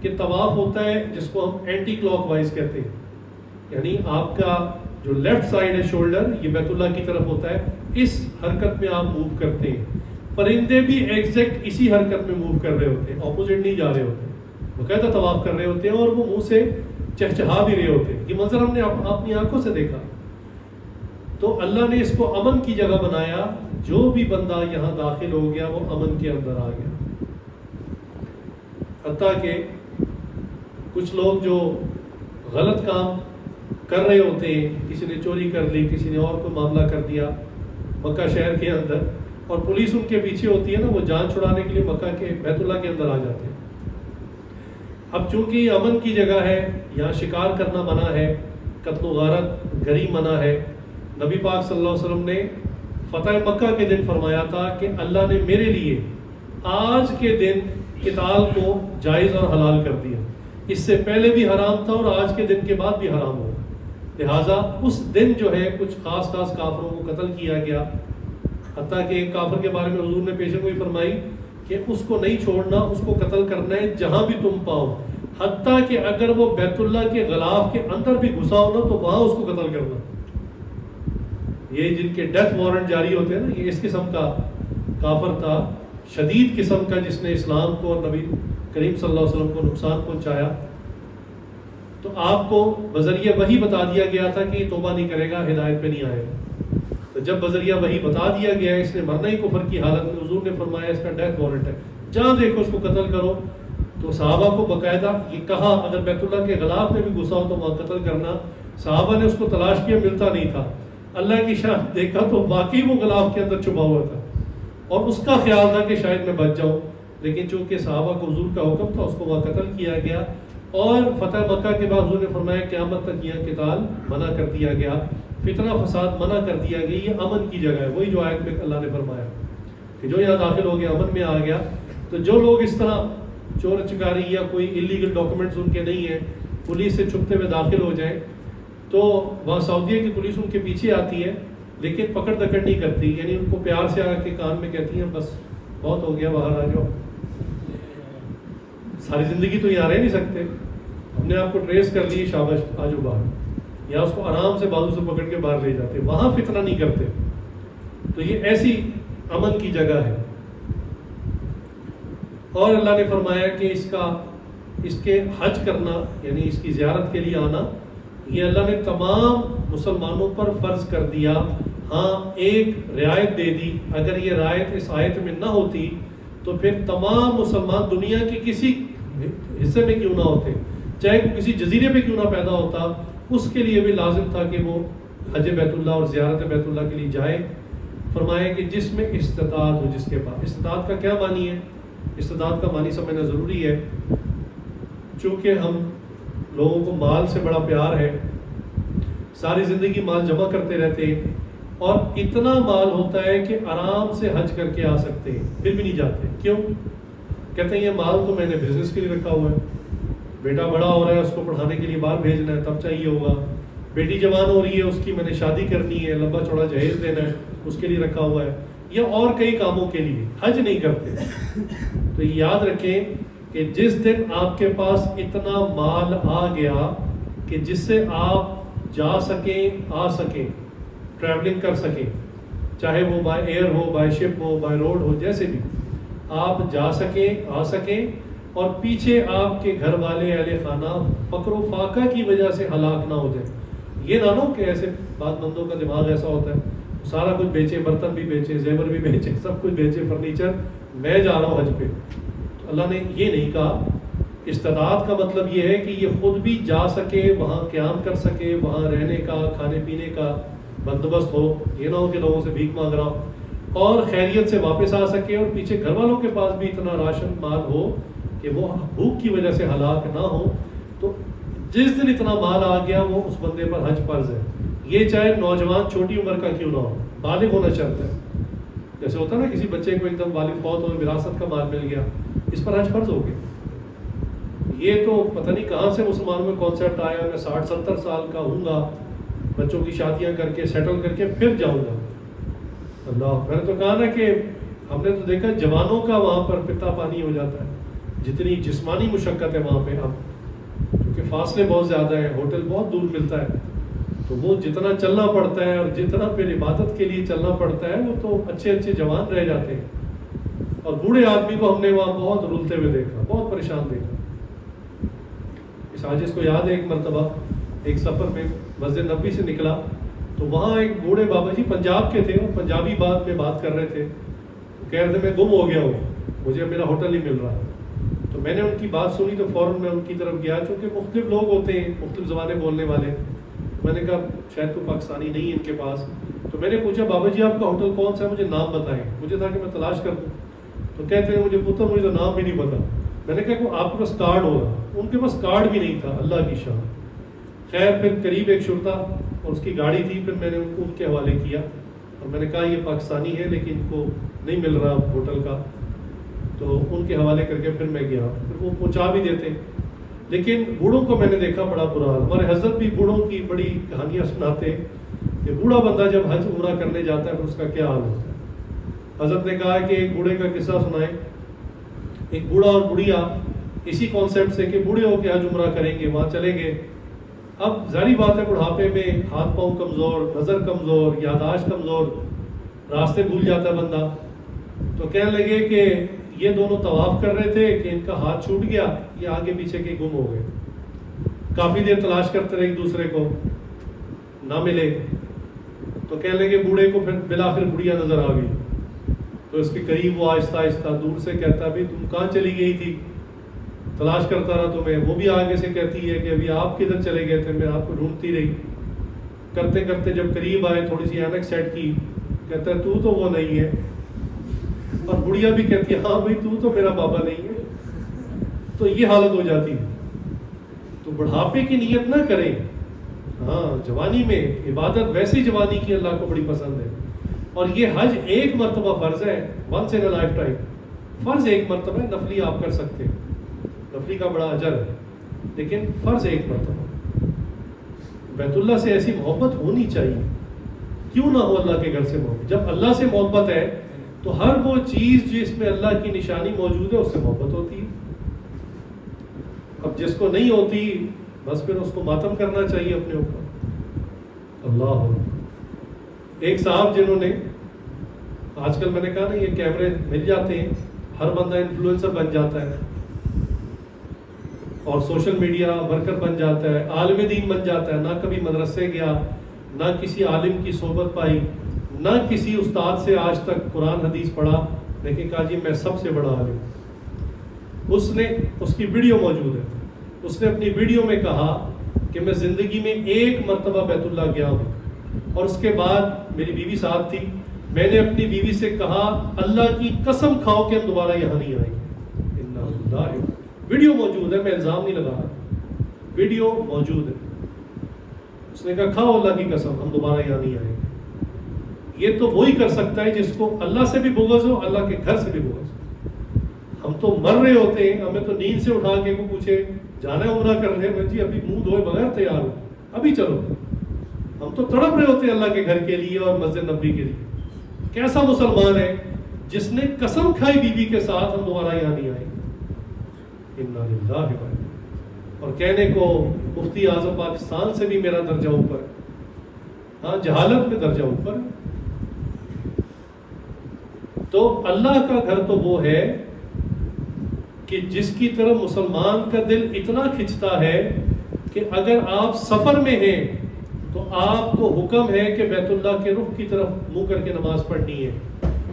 کہ طواف ہوتا ہے جس کو ہم اینٹی کلاک وائز کہتے ہیں، یعنی آپ کا جو لیفٹ سائڈ ہے شولڈر، یہ بیت اللہ کی طرف ہوتا ہے، اس حرکت میں آپ موو کرتے ہیں۔ پرندے بھی ایگزیکٹ اسی حرکت میں موو کر رہے ہوتے ہیں، اپوزٹ نہیں جا رہے ہوتے، باقاعدہ طواف کر رہے ہوتے ہیں اور وہ منہ سے چہچہا بھی رہے ہوتے ہیں۔ یہ منظر ہم نے اپنی آنکھوں سے دیکھا۔ تو اللہ نے اس کو امن کی جگہ بنایا، جو بھی بندہ یہاں داخل ہو گیا وہ امن کے اندر آ گیا۔ حتیٰ کہ کچھ لوگ جو غلط کام کر رہے ہوتے ہیں، کسی نے چوری کر لی، کسی نے اور کوئی معاملہ کر دیا مکہ شہر کے اندر، اور پولیس ان کے پیچھے ہوتی ہے نا، وہ جان چھڑانے کے لیے مکہ کے بیت اللہ کے اندر آ جاتے ہیں۔ اب چونکہ یہ امن کی جگہ ہے، یہاں شکار کرنا منع ہے، قتل و غارت گری منع ہے۔ نبی پاک صلی اللہ علیہ وسلم نے فتح مکہ کے دن فرمایا تھا کہ اللہ نے میرے لیے آج کے دن قتال کو جائز اور حلال کر دیا، اس سے پہلے بھی حرام تھا اور آج کے دن کے بعد بھی حرام ہوگا۔ لہٰذا اس دن جو ہے کچھ خاص کافروں کو قتل کیا گیا، حتیٰ کہ ایک کافر کے بارے میں حضور نے پیشن گوئی فرمائی کہ اس کو نہیں چھوڑنا، اس کو قتل کرنا ہے جہاں بھی تم پاؤ، حتیٰ کہ اگر وہ بیت اللہ کے غلاف کے اندر بھی گھسا ہو نا تو وہاں اس کو قتل کرنا۔ یہ جن کے ڈیتھ وارنٹ جاری ہوتے ہیں نا، یہ اس قسم کا کافر تھا شدید قسم کا جس نے اسلام کو اور نبی کریم صلی اللہ علیہ وسلم کو نقصان پہنچایا، تو آپ کو بذریعہ وحی بتا دیا گیا تھا کہ یہ توبہ نہیں کرے گا، ہدایت پہ نہیں آئے گا۔ تو جب بذریعہ وحی بتا دیا گیا ہے اس نے مرنا ہی کفر کی حالت میں، حضور نے فرمایا اس کا ڈیتھ وارنٹ ہے، جہاں دیکھو اس کو قتل کرو۔ تو صحابہ کو باقاعدہ یہ کہا اگر بیت اللہ کے غلاف میں بھی گھسا ہو تو وہاں قتل کرنا۔ صحابہ نے اس کو تلاش کیا، ملتا نہیں تھا، اللہ کی شان دیکھا تو واقعی وہ غلاف کے اندر چھپا ہوا تھا، اور اس کا خیال تھا کہ شاید میں بچ جاؤں، لیکن چونکہ صحابہ کو حضور کا حکم تھا اس کو وہاں قتل کیا گیا۔ اور فتح مکہ کے بعد حضور نے فرمایا قیامت تک یہ قتال منع کر دیا گیا، فتنہ فساد منع کر دیا گیا، یہ امن کی جگہ ہے، وہی جو آیت میں اللہ نے فرمایا کہ جو یہاں داخل ہو گیا امن میں آ گیا۔ تو جو لوگ اس طرح چور چکاری یا کوئی انلیگل ڈاکومنٹس ان کے نہیں ہیں، پولیس سے چھپتے ہوئے داخل ہو جائیں، تو وہاں سعودیہ کی پولیس ان کے پیچھے آتی ہے لیکن پکڑ دکڑ نہیں کرتی، یعنی ان کو پیار سے آ کے کان میں کہتی ہیں بس بہت ہو گیا، باہر آ جاؤ، ساری زندگی تو یہاں رہ نہیں سکتے، ہم نے آپ کو ٹریس کر لی، شاباش آ جاؤ باہر، یا اس کو آرام سے بازو سے پکڑ کے باہر لے جاتے، وہاں فتنہ نہیں کرتے۔ تو یہ ایسی امن کی جگہ ہے۔ اور اللہ نے فرمایا کہ اس کے حج کرنا یعنی اس کی زیارت کے لیے آنا، یہ اللہ نے تمام مسلمانوں پر فرض کر دیا۔ ہاں ایک رعایت دے دی، اگر یہ رعایت اس آیت میں نہ ہوتی تو پھر تمام مسلمان دنیا کے کسی حصے میں کیوں نہ ہوتے، چاہے وہ کسی جزیرے پہ کیوں نہ پیدا ہوتا، اس کے لیے بھی لازم تھا کہ وہ حج بیت اللہ اور زیارت بیت اللہ کے لیے جائے۔ فرمایا کہ جس میں استطاعت ہو، جس کے پاس، استطاعت کا کیا معنی ہے؟ استطاعت کا معنی سمجھنا ضروری ہے، چونکہ ہم لوگوں کو مال سے بڑا پیار ہے، ساری زندگی مال جمع کرتے رہتے ہیں، اور اتنا مال ہوتا ہے کہ آرام سے حج کر کے آ سکتے ہیں، پھر بھی نہیں جاتے۔ کیوں؟ کہتے ہیں یہ مال تو میں نے بزنس کے لیے رکھا ہوا ہے، بیٹا بڑا ہو رہا ہے اس کو پڑھانے کے لیے باہر بھیجنا ہے تب چاہیے ہوگا، بیٹی جوان ہو رہی ہے اس کی میں نے شادی کرنی ہے، لمبا چوڑا جہیز دینا ہے اس کے لیے رکھا ہوا ہے، یا اور کئی کاموں کے لیے حج نہیں کرتے۔ تو یاد رکھیں کہ جس دن آپ کے پاس اتنا مال آ گیا کہ جس سے آپ جا سکیں، آ سکیں، ٹریولنگ کر سکیں، چاہے وہ بائی ایئر ہو، بائی شپ ہو، بائی روڈ ہو، جیسے بھی آپ جا سکیں، آ سکیں، اور پیچھے آپ کے گھر والے اہل خانہ فقر و فاقہ کی وجہ سے ہلاک نہ ہو جائے۔ یہ نہ ہو کہ ایسے بعض بندوں کا دماغ ایسا ہوتا ہے سارا کچھ بیچے، برتن بھی بیچے، زیور بھی بیچے، سب کچھ بیچے، فرنیچر، میں جا رہا ہوں حج پہ۔ تو اللہ نے یہ نہیں کہا۔ استطاعت کا مطلب یہ ہے کہ یہ خود بھی جا سکے، وہاں قیام کر سکے، وہاں رہنے کا، کھانے پینے کا بندوبست ہو، یہ نہ ہو کہ لوگوں سے بھیک مانگ رہا ہو، اور خیریت سے واپس آ سکے، اور پیچھے گھر والوں کے پاس بھی اتنا راشن مال ہو کہ وہ بھوک کی وجہ سے ہلاک نہ ہو۔ تو جس دن اتنا مال آ گیا وہ اس بندے پر حج فرض ہے، یہ چاہے نوجوان چھوٹی عمر کا کیوں نہ ہو، بالغ ہونا چاہتا ہے۔ جیسے ہوتا ہے نا کسی بچے کو ایک دم والد فوت ہو، وراثت کا مال مل گیا، اس پر حج فرض ہو گیا۔ یہ تو پتہ نہیں کہاں سے مسلمانوں میں کانسیپٹ آیا، میں 60-70 سال کا ہوں گا، بچوں کی شادیاں کر کے سیٹل کر کے پھر جاؤں گا۔ اللہ، میں نے تو کہا نا کہ ہم نے تو دیکھا جوانوں کا وہاں پر پتا پانی ہو جاتا ہے، جتنی جسمانی مشقت ہے وہاں پہ، اب کیونکہ فاصلے بہت زیادہ ہیں، ہوٹل بہت دور ملتا ہے، تو وہ جتنا چلنا پڑتا ہے اور جتنا پھر عبادت کے لیے چلنا پڑتا ہے، وہ تو اچھے اچھے جوان رہ جاتے ہیں، اور بوڑھے آدمی کو ہم نے وہاں بہت رولتے ہوئے دیکھا، بہت پریشان دیکھا۔ اس حاجز کو یاد ہے ایک مرتبہ ایک سفر میں مسجد نبوی سے نکلا تو وہاں ایک بوڑھے بابا جی پنجاب کے تھے، اور پنجابی بات میں بات کر رہے تھے، کہہ رہے تھے میں گم ہو گیا ہوں، مجھے میرا ہوٹل نہیں مل رہا۔ تو میں نے ان کی بات سنی تو فوراً میں ان کی طرف گیا، چونکہ مختلف لوگ ہوتے ہیں، مختلف زبانیں بولنے والے، میں نے کہا شاید کوئی پاکستانی نہیں ہے ان کے پاس، تو میں نے پوچھا بابا جی آپ کا ہوٹل کون سا ہے، مجھے نام بتائیں، مجھے تھا کہ میں تلاش کر دوں۔ تو کہتے ہیں مجھے پوچھا مجھے تو نام بھی نہیں پتا۔ میں نے کہا کہ آپ کے پاس کارڈ ہوگا، ان کے پاس کارڈ بھی نہیں تھا، اللہ کی شان۔ خیر پھر قریب ایک شرطا اور اس کی گاڑی تھی، پھر میں نے ان کو ان کے حوالے کیا، اور میں نے کہا یہ پاکستانی ہے لیکن ان کو نہیں مل رہا ہوٹل کا، تو ان کے حوالے کر کے پھر میں گیا، پھر وہ پہنچا بھی دیتے۔ لیکن بوڑھوں کو میں نے دیکھا بڑا برا حال، ہمارے حضرت بھی بوڑھوں کی بڑی کہانیاں سناتے کہ بوڑھا بندہ جب حج عمرہ کرنے جاتا ہے پھر اس کا کیا حال ہوتا ہے۔ حضرت نے کہا کہ ایک بوڑھے کا قصہ سنائیں، ایک بوڑھا اور بڑھیا اسی کانسیپٹ سے کہ بوڑھے ہو کے حج عمرہ کریں گے، وہاں چلیں گے۔ اب ظاہری بات ہے بڑھاپے میں ہاتھ پاؤں کمزور، نظر کمزور، یاداشت کمزور، راستے بھول جاتا ہے بندہ، تو کہنے لگے کہ یہ دونوں طواف کر رہے تھے کہ ان کا ہاتھ چھوٹ گیا، یہ آگے پیچھے کے گم ہو گئے. کافی دیر تلاش کرتے رہے ایک دوسرے کو، نہ ملے. تو کہنے لگے بوڑھے کو، پھر بالآخر بڑھیا نظر آ گئی. تو اس کے قریب وہ آہستہ آہستہ دور سے کہتا بھی تم کہاں چلی گئی تھی، تلاش کرتا رہا تمہیں. وہ بھی آگے سے کہتی ہے کہ ابھی آپ کدھر چلے گئے تھے، میں آپ کو ڈھونڈتی رہی. کرتے کرتے جب قریب آئے، تھوڑی سی اینک سیٹ کی، کہتا ہے تو وہ نہیں ہے. اور بڑھیا بھی کہتی ہے ہاں بھائی تو میرا بابا نہیں ہے. تو یہ حالت ہو جاتی ہے. تو بڑھاپے کی نیت نہ کریں. ہاں جوانی میں عبادت ویسی جوانی کی اللہ کو بڑی پسند ہے. اور یہ حج ایک مرتبہ فرض ہے، once in a lifetime. فرض ایک مرتبہ ہے، نفلی آپ کر سکتے ہیں، نفلی کا بڑا اجر ہے، لیکن فرض ایک مرتبہ. بیت اللہ سے ایسی محبت ہونی چاہیے. کیوں نہ ہو اللہ کے گھر سے محبت؟ جب اللہ سے محبت ہے تو ہر وہ چیز جس میں اللہ کی نشانی موجود ہے اس سے محبت ہوتی ہے. اب جس کو نہیں ہوتی بس پھر اس کو ماتم کرنا چاہیے اپنے اوپر. اللہ. ایک صاحب جنہوں نے، آج کل میں نے کہا نا یہ کیمرے مل جاتے ہیں، ہر بندہ انفلوئنسر بن جاتا ہے اور سوشل میڈیا ورکر بن جاتا ہے، عالم دین بن جاتا ہے. نہ کبھی مدرسے گیا، نہ کسی عالم کی صحبت پائی، نہ کسی استاد سے آج تک قرآن حدیث پڑھا، لیکن کہا جی میں سب سے بڑا عالم. اس نے، اس کی ویڈیو موجود ہے، اس نے اپنی ویڈیو میں کہا کہ میں زندگی میں ایک مرتبہ بیت اللہ گیا ہوں اور اس کے بعد میری بیوی ساتھ تھی. میں نے اپنی بیوی سے کہا اللہ کی قسم کھاؤ کہ ہم دوبارہ یہاں نہیں آئیں گے. انا للہ. ویڈیو موجود ہے، میں الزام نہیں لگا رہا، ویڈیو موجود ہے. اس نے کہا کھاؤ اللہ کی قسم ہم دوبارہ یہاں نہیں آئیں گے. یہ تو وہی کر سکتا ہے جس کو اللہ سے بھی بغض ہو، اللہ کے گھر سے بھی بغض ہو. ہم تو مر رہے ہوتے ہیں، ہمیں تو نیند سے اٹھا کے کو پوچھے جانا ہے عمرہ کرنے میں، جی ابھی منہ دھوئے بغیر تیار ہو، ابھی چلو. ہم تو تڑپ رہے ہوتے ہیں اللہ کے گھر کے لیے اور مسجد نبوی کے لیے. کیسا مسلمان ہے جس نے قسم کھائی بیوی کے ساتھ ہم دوبارہ یہاں نہیں آئیں گے. انا للہ و انا. اور کہنے کو مفتی اعظم پاکستان سے بھی میرا درجہ اوپر، ہاں جہالت میں درجہ اوپر. تو اللہ کا گھر تو وہ ہے کہ جس کی طرف مسلمان کا دل اتنا کھنچتا ہے کہ اگر آپ سفر میں ہیں تو آپ کو حکم ہے کہ بیت اللہ کے رخ کی طرف منہ کر کے نماز پڑھنی ہے.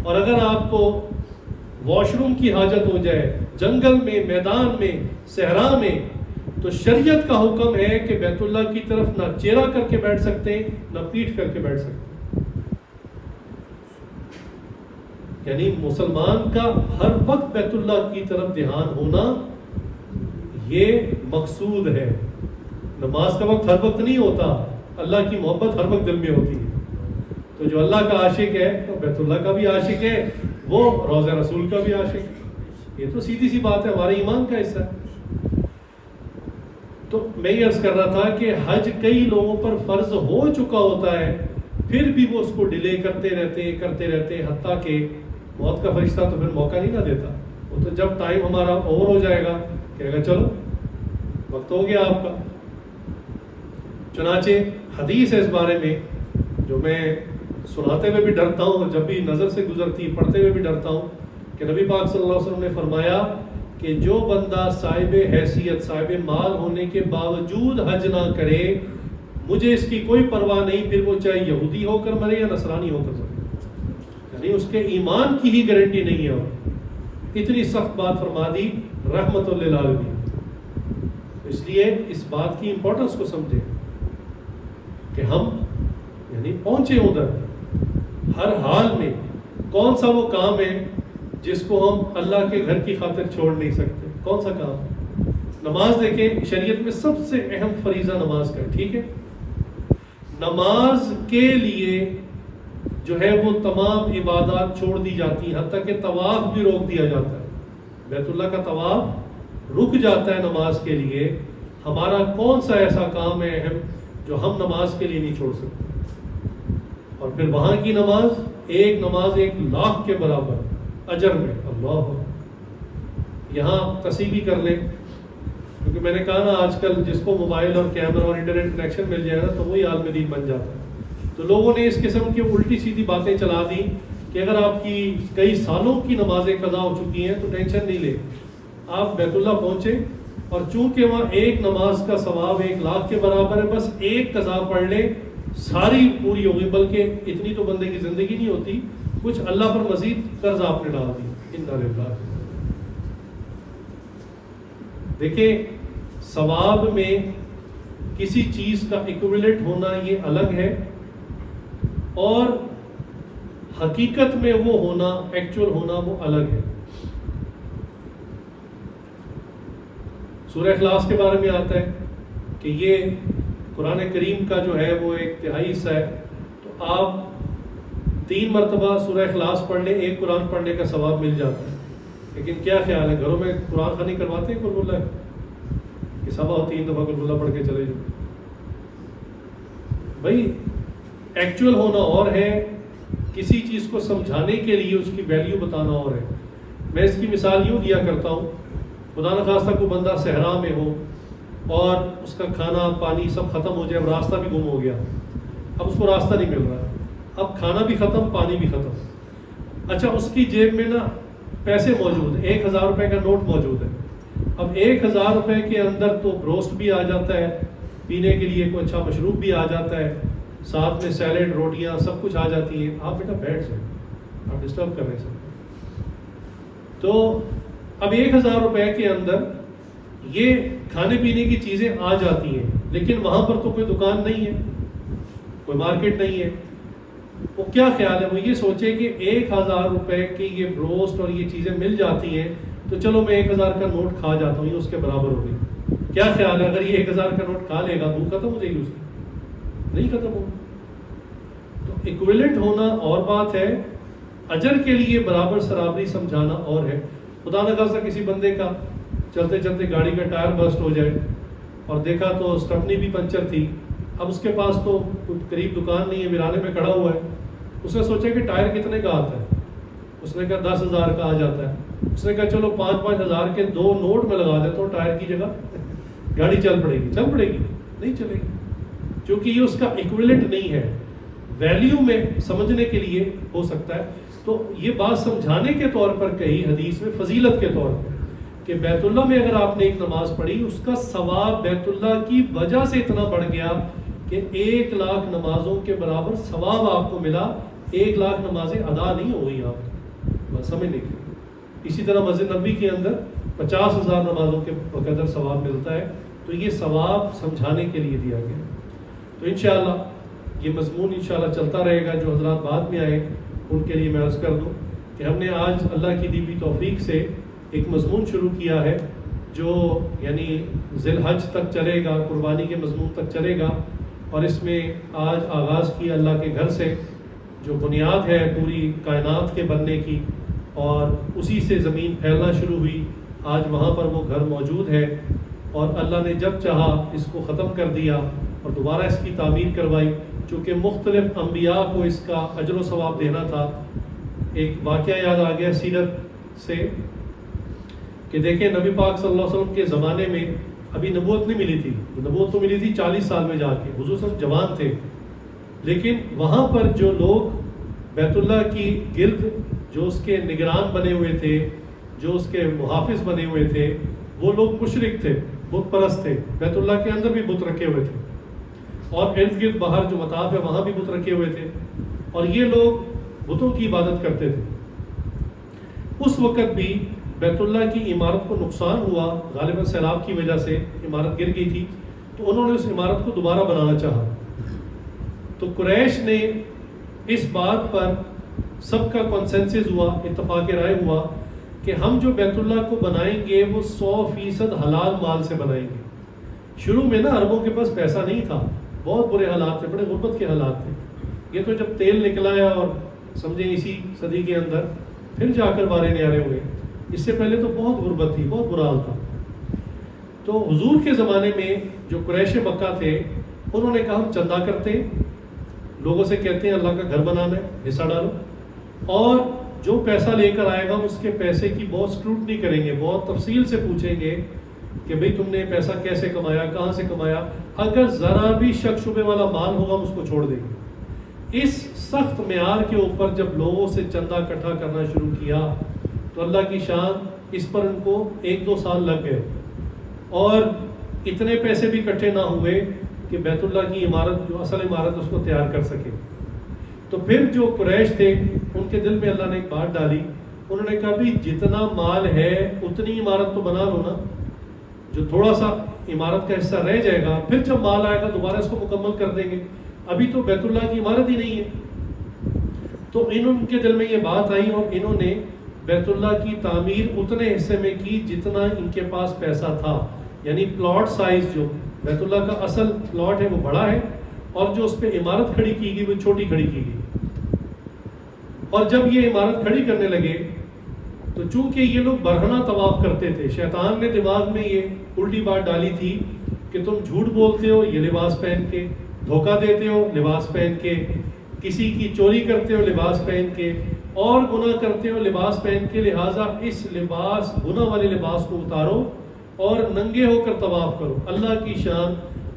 اور اگر آپ کو واش روم کی حاجت ہو جائے، جنگل میں، میدان میں، صحرا میں، تو شریعت کا حکم ہے کہ بیت اللہ کی طرف نہ چہرہ کر کے بیٹھ سکتے ہیں نہ پیٹھ کر کے بیٹھ سکتے ہیں. یعنی مسلمان کا ہر وقت بیت اللہ کی طرف دھیان ہونا یہ مقصود ہے. نماز کا وقت ہر وقت نہیں ہوتا، اللہ کی محبت ہر وقت دل میں ہوتی ہے. تو جو اللہ کا عاشق ہے تو بیت اللہ کا بھی عاشق ہے، وہ روضہ رسول کا بھی عاشق ہے. یہ تو سیدھی سی بات ہے، ہمارے ایمان کا حصہ ہے. تو میں یہ عرض کر رہا تھا کہ حج کئی لوگوں پر فرض ہو چکا ہوتا ہے، پھر بھی وہ اس کو ڈیلے کرتے رہتے حتیٰ کہ موت کا فرشتہ تو پھر موقع نہیں نہ دیتا. وہ تو جب ٹائم ہمارا اوور ہو جائے گا کہے گا چلو وقت ہو گیا آپ کا. چنانچہ حدیث ہے اس بارے میں جو میں سناتے ہوئے بھی ڈرتا ہوں، جب بھی نظر سے گزرتی پڑھتے ہوئے بھی ڈرتا ہوں، کہ نبی پاک صلی اللہ علیہ وسلم نے فرمایا کہ جو بندہ صاحب حیثیت، صاحب مال ہونے کے باوجود حج نہ کرے، مجھے اس کی کوئی پرواہ نہیں، پھر وہ چاہے یہودی ہو کر مرے یا نصرانی ہو کر مرے. یعنی اس کے ایمان کی ہی گارنٹی نہیں ہے. اتنی سخت بات فرما دی رحمت للعالمین. اس لیے اس بات کی امپورٹنس کو سمجھیں کہ ہم یعنی پہنچے ادھر. ہر حال میں کون سا وہ کام ہے جس کو ہم اللہ کے گھر کی خاطر چھوڑ نہیں سکتے؟ کون سا کام؟ نماز دیکھیں، شریعت میں سب سے اہم فریضہ نماز کا ہے. ٹھیک ہے، نماز کے لیے جو ہے وہ تمام عبادات چھوڑ دی جاتی ہیں، حتیٰ کہ طواف بھی روک دیا جاتا ہے. بیت اللہ کا طواف رک جاتا ہے نماز کے لیے. ہمارا کون سا ایسا کام ہے اہم جو ہم نماز کے لیے نہیں چھوڑ سکتے؟ اور پھر وہاں کی نماز، ایک نماز 1,00,000 کے برابر اجر میں. اللہ، یہاں تصحیح کر لیں، کیونکہ میں نے کہا نا آج کل جس کو موبائل اور کیمرہ اور انٹرنیٹ کنیکشن مل جائے نا تو وہی عالم دین بن جاتا ہے. تو لوگوں نے اس قسم کی الٹی سیدھی باتیں چلا دی کہ اگر آپ کی کئی سالوں کی نمازیں قضا ہو چکی ہیں تو ٹینشن نہیں لے، آپ بیت اللہ پہنچے اور چونکہ وہاں ایک نماز کا ثواب 1,00,000 کے برابر ہے، بس ایک قضا پڑھ لیں ساری پوری ہوگی، بلکہ اتنی تو بندے کی زندگی نہیں ہوتی، کچھ اللہ پر مزید قرض آپ نے ڈال دی۔ انا للہ۔ دیکھیں ثواب میں کسی چیز کا ایکویولنٹ ہونا یہ الگ ہے، اور حقیقت میں وہ ہونا، ایکچوئل ہونا وہ الگ ہے۔ سورہ اخلاص کے بارے میں آتا ہے کہ یہ قرآن کریم کا جو ہے وہ ایک تہائی حصہ ہے، تو آپ 3 مرتبہ سورہ اخلاص پڑھ لیں، ایک قرآن پڑھنے کا ثواب مل جاتا ہے۔ لیکن کیا خیال ہے، گھروں میں قرآن خوانی کرواتے ہیں قل اللہ کہ صبح 3 دفعہ قل اللہ پڑھ کے چلے جاؤ؟ بھائی ایکچوئل ہونا اور ہے، کسی چیز کو سمجھانے کے لیے اس کی ویلیو بتانا اور ہے۔ میں اس کی مثال یوں دیا کرتا ہوں، خدا نخواستہ کوئی بندہ صحرا میں ہو اور اس کا کھانا پانی سب ختم ہو جائے، اب راستہ بھی گم ہو گیا، اب اس کو راستہ نہیں مل رہا، اب کھانا بھی ختم پانی بھی ختم، اچھا اس کی جیب میں نا پیسے موجود ہیں، 1,000 روپے کا نوٹ موجود ہے، اب 1,000 روپے کے اندر تو بروسٹ بھی آ جاتا ہے، پینے کے لیے کوئی اچھا مشروب بھی آ جاتا ہے، ساتھ میں سیلڈ روٹیاں سب کچھ آ جاتی ہیں، آپ بیٹا بیٹھ جائیں، آپ ڈسٹرب کر رہے ہیں۔ تو اب 1,000 روپے کے اندر یہ کھانے پینے کی چیزیں آ جاتی ہیں، لیکن وہاں پر تو کوئی دکان نہیں ہے، کوئی مارکیٹ نہیں ہے۔ وہ کیا خیال ہے، وہ یہ سوچے کہ 1,000 روپے کی یہ بروسٹ اور یہ چیزیں مل جاتی ہیں تو چلو میں 1,000 کا نوٹ کھا جاتا ہوں، یہ اس کے برابر ہو گئی۔ کیا خیال ہے، اگر یہ 1,000 کا نوٹ کھا لے گا بھوک ختم ہو جائے گی اس کی؟ نہیں ختم ہوگا۔ تو ایکویلنٹ ہونا اور بات ہے، اجر کے لیے برابر سرابری سمجھانا اور ہے۔ خدا نہ خواستہ کسی بندے کا چلتے چلتے گاڑی کا ٹائر برسٹ ہو جائے اور دیکھا تو سٹپنی بھی پنچر تھی، اب اس کے پاس تو قریب دکان نہیں ہے، ویرانے میں کھڑا ہوا ہے، اس نے سوچا کہ ٹائر کتنے کا آتا ہے، اس نے کہا 10,000 کا آ جاتا ہے، اس نے کہا چلو 5-5 ہزار کے 2 نوٹ میں لگا دیتا ہوں ٹائر کی جگہ، گاڑی چل پڑے گی؟ نہیں چلے گی، کیونکہ یہ اس کا ایکویلنٹ نہیں ہے۔ ویلیو میں سمجھنے کے لیے ہو سکتا ہے، تو یہ بات سمجھانے کے طور پر کہی حدیث میں، فضیلت کے طور پر، کہ بیت اللہ میں اگر آپ نے ایک نماز پڑھی، اس کا ثواب بیت اللہ کی وجہ سے اتنا بڑھ گیا کہ 1,00,000 نمازوں کے برابر ثواب آپ کو ملا۔ 1,00,000 نمازیں ادا نہیں ہو گئی آپ کی، بس سمجھنے کے لیے۔ اسی طرح مسجد نبوی کے اندر 50,000 نمازوں کے بقدر ثواب ملتا ہے، تو یہ ثواب سمجھانے کے لیے دیا گیا۔ تو انشاءاللہ یہ مضمون انشاءاللہ چلتا رہے گا، جو حضرات بعد میں آئے ان کے لیے میں عرض کر دوں کہ ہم نے آج اللہ کی دی ہوئی توفیق سے ایک مضمون شروع کیا ہے، جو یعنی ذی الحج تک چلے گا، قربانی کے مضمون تک چلے گا، اور اس میں آج آغاز کیا اللہ کے گھر سے، جو بنیاد ہے پوری کائنات کے بننے کی، اور اسی سے زمین پھیلنا شروع ہوئی، آج وہاں پر وہ گھر موجود ہے، اور اللہ نے جب چاہا اس کو ختم کر دیا اور دوبارہ اس کی تعمیر کروائی، چونکہ مختلف انبیاء کو اس کا اجر و ثواب دینا تھا۔ ایک واقعہ یاد آ گیا سیرت سے کہ دیکھیں نبی پاک صلی اللہ علیہ وسلم کے زمانے میں ابھی نبوت نہیں ملی تھی، نبوت تو ملی تھی 40 سال میں جا کے، حضور صلی اللہ علیہ وسلم جوان تھے، لیکن وہاں پر جو لوگ بیت اللہ کی گرد جو اس کے نگران بنے ہوئے تھے، جو اس کے محافظ بنے ہوئے تھے، وہ لوگ مشرک تھے، بت پرست تھے، بیت اللہ کے اندر بھی بت رکھے ہوئے تھے، اور ارد گرد باہر جو مطاف ہے وہاں بھی بت رکھے ہوئے تھے، اور یہ لوگ بتوں کی عبادت کرتے تھے۔ اس وقت بھی بیت اللہ کی عمارت کو نقصان ہوا، غالباً سیلاب کی وجہ سے عمارت گر گئی تھی، تو انہوں نے اس عمارت کو دوبارہ بنانا چاہا۔ تو قریش نے اس بات پر سب کا کنسنسس ہوا، اتفاق رائے ہوا کہ ہم جو بیت اللہ کو بنائیں گے وہ 100% حلال مال سے بنائیں گے۔ شروع میں نا عربوں کے پاس پیسہ نہیں تھا، بہت برے حالات تھے، بڑے غربت کے حالات تھے۔ یہ تو جب تیل نکلا ہے اور سمجھیں اسی صدی کے اندر پھر جا کر بارے نیارے ہوئے، اس سے پہلے تو بہت غربت تھی، بہت برا حال تھا۔ تو حضور کے زمانے میں جو قریش مکہ تھے، انہوں نے کہا ہم چندہ کرتے ہیں، لوگوں سے کہتے ہیں اللہ کا گھر بنانا ہے، حصہ ڈالو، اور جو پیسہ لے کر آئے گا اس کے پیسے کی بہت اسکروٹنی کریں گے، بہت تفصیل سے پوچھیں گے کہ بھئی تم نے پیسہ کیسے کمایا، کہاں سے کمایا، اگر ذرا بھی شک شبے والا مال ہوگا ہم اس کو چھوڑ دیں گے۔ اس سخت معیار کے اوپر جب لوگوں سے چندہ اکٹھا کرنا شروع کیا تو اللہ کی شان اس پر ان کو 1-2 سال لگ گئے، اور اتنے پیسے بھی اکٹھے نہ ہوئے کہ بیت اللہ کی عمارت جو اصل عمارت اس کو تیار کر سکے۔ تو پھر جو قریش تھے ان کے دل میں اللہ نے ایک بات ڈالی، انہوں نے کہا بھی جتنا مال ہے اتنی عمارت تو بنا لو نا، جو تھوڑا سا عمارت کا حصہ رہ جائے گا پھر جب مال آئے گا دوبارہ اس کو مکمل کر دیں گے، ابھی تو بیت اللہ کی عمارت ہی نہیں ہے۔ تو ان کے دل میں یہ بات آئی اور انہوں نے بیت اللہ کی تعمیر اتنے حصے میں کی جتنا ان کے پاس پیسہ تھا، یعنی پلاٹ سائز جو بیت اللہ کا اصل پلاٹ ہے وہ بڑا ہے اور جو اس پہ عمارت کھڑی کی گئی وہ چھوٹی کھڑی کی گئی۔ اور جب یہ عمارت کھڑی کرنے لگے تو چونکہ یہ لوگ برہنہ طواف کرتے تھے، شیطان نے دماغ میں یہ الٹی بات ڈالی تھی کہ تم جھوٹ بولتے ہو یہ لباس پہن کے، دھوکہ دیتے ہو لباس پہن کے، کسی کی چوری کرتے ہو لباس پہن کے، اور گناہ کرتے ہو لباس پہن کے، لہٰذا اس لباس گناہ والے لباس کو اتارو اور ننگے ہو کر طواف کرو۔ اللہ کی شان،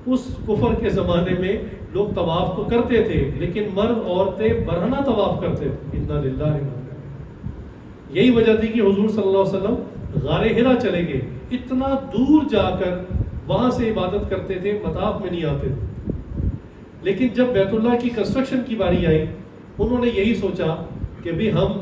اس کفر کے زمانے میں لوگ طواف تو کرتے تھے لیکن مرد عورتیں برہنہ طواف کرتے تھے۔ انا للہ و انا الیہ راجعون۔ یہی وجہ تھی کہ حضور صلی اللہ علیہ وسلم غار حرا چلے گئے، اتنا دور جا کر وہاں سے عبادت کرتے تھے، مطاف میں نہیں آتے تھے۔ لیکن جب بیت اللہ کی کنسٹرکشن کی باری آئی انہوں نے یہی سوچا کہ بھی ہم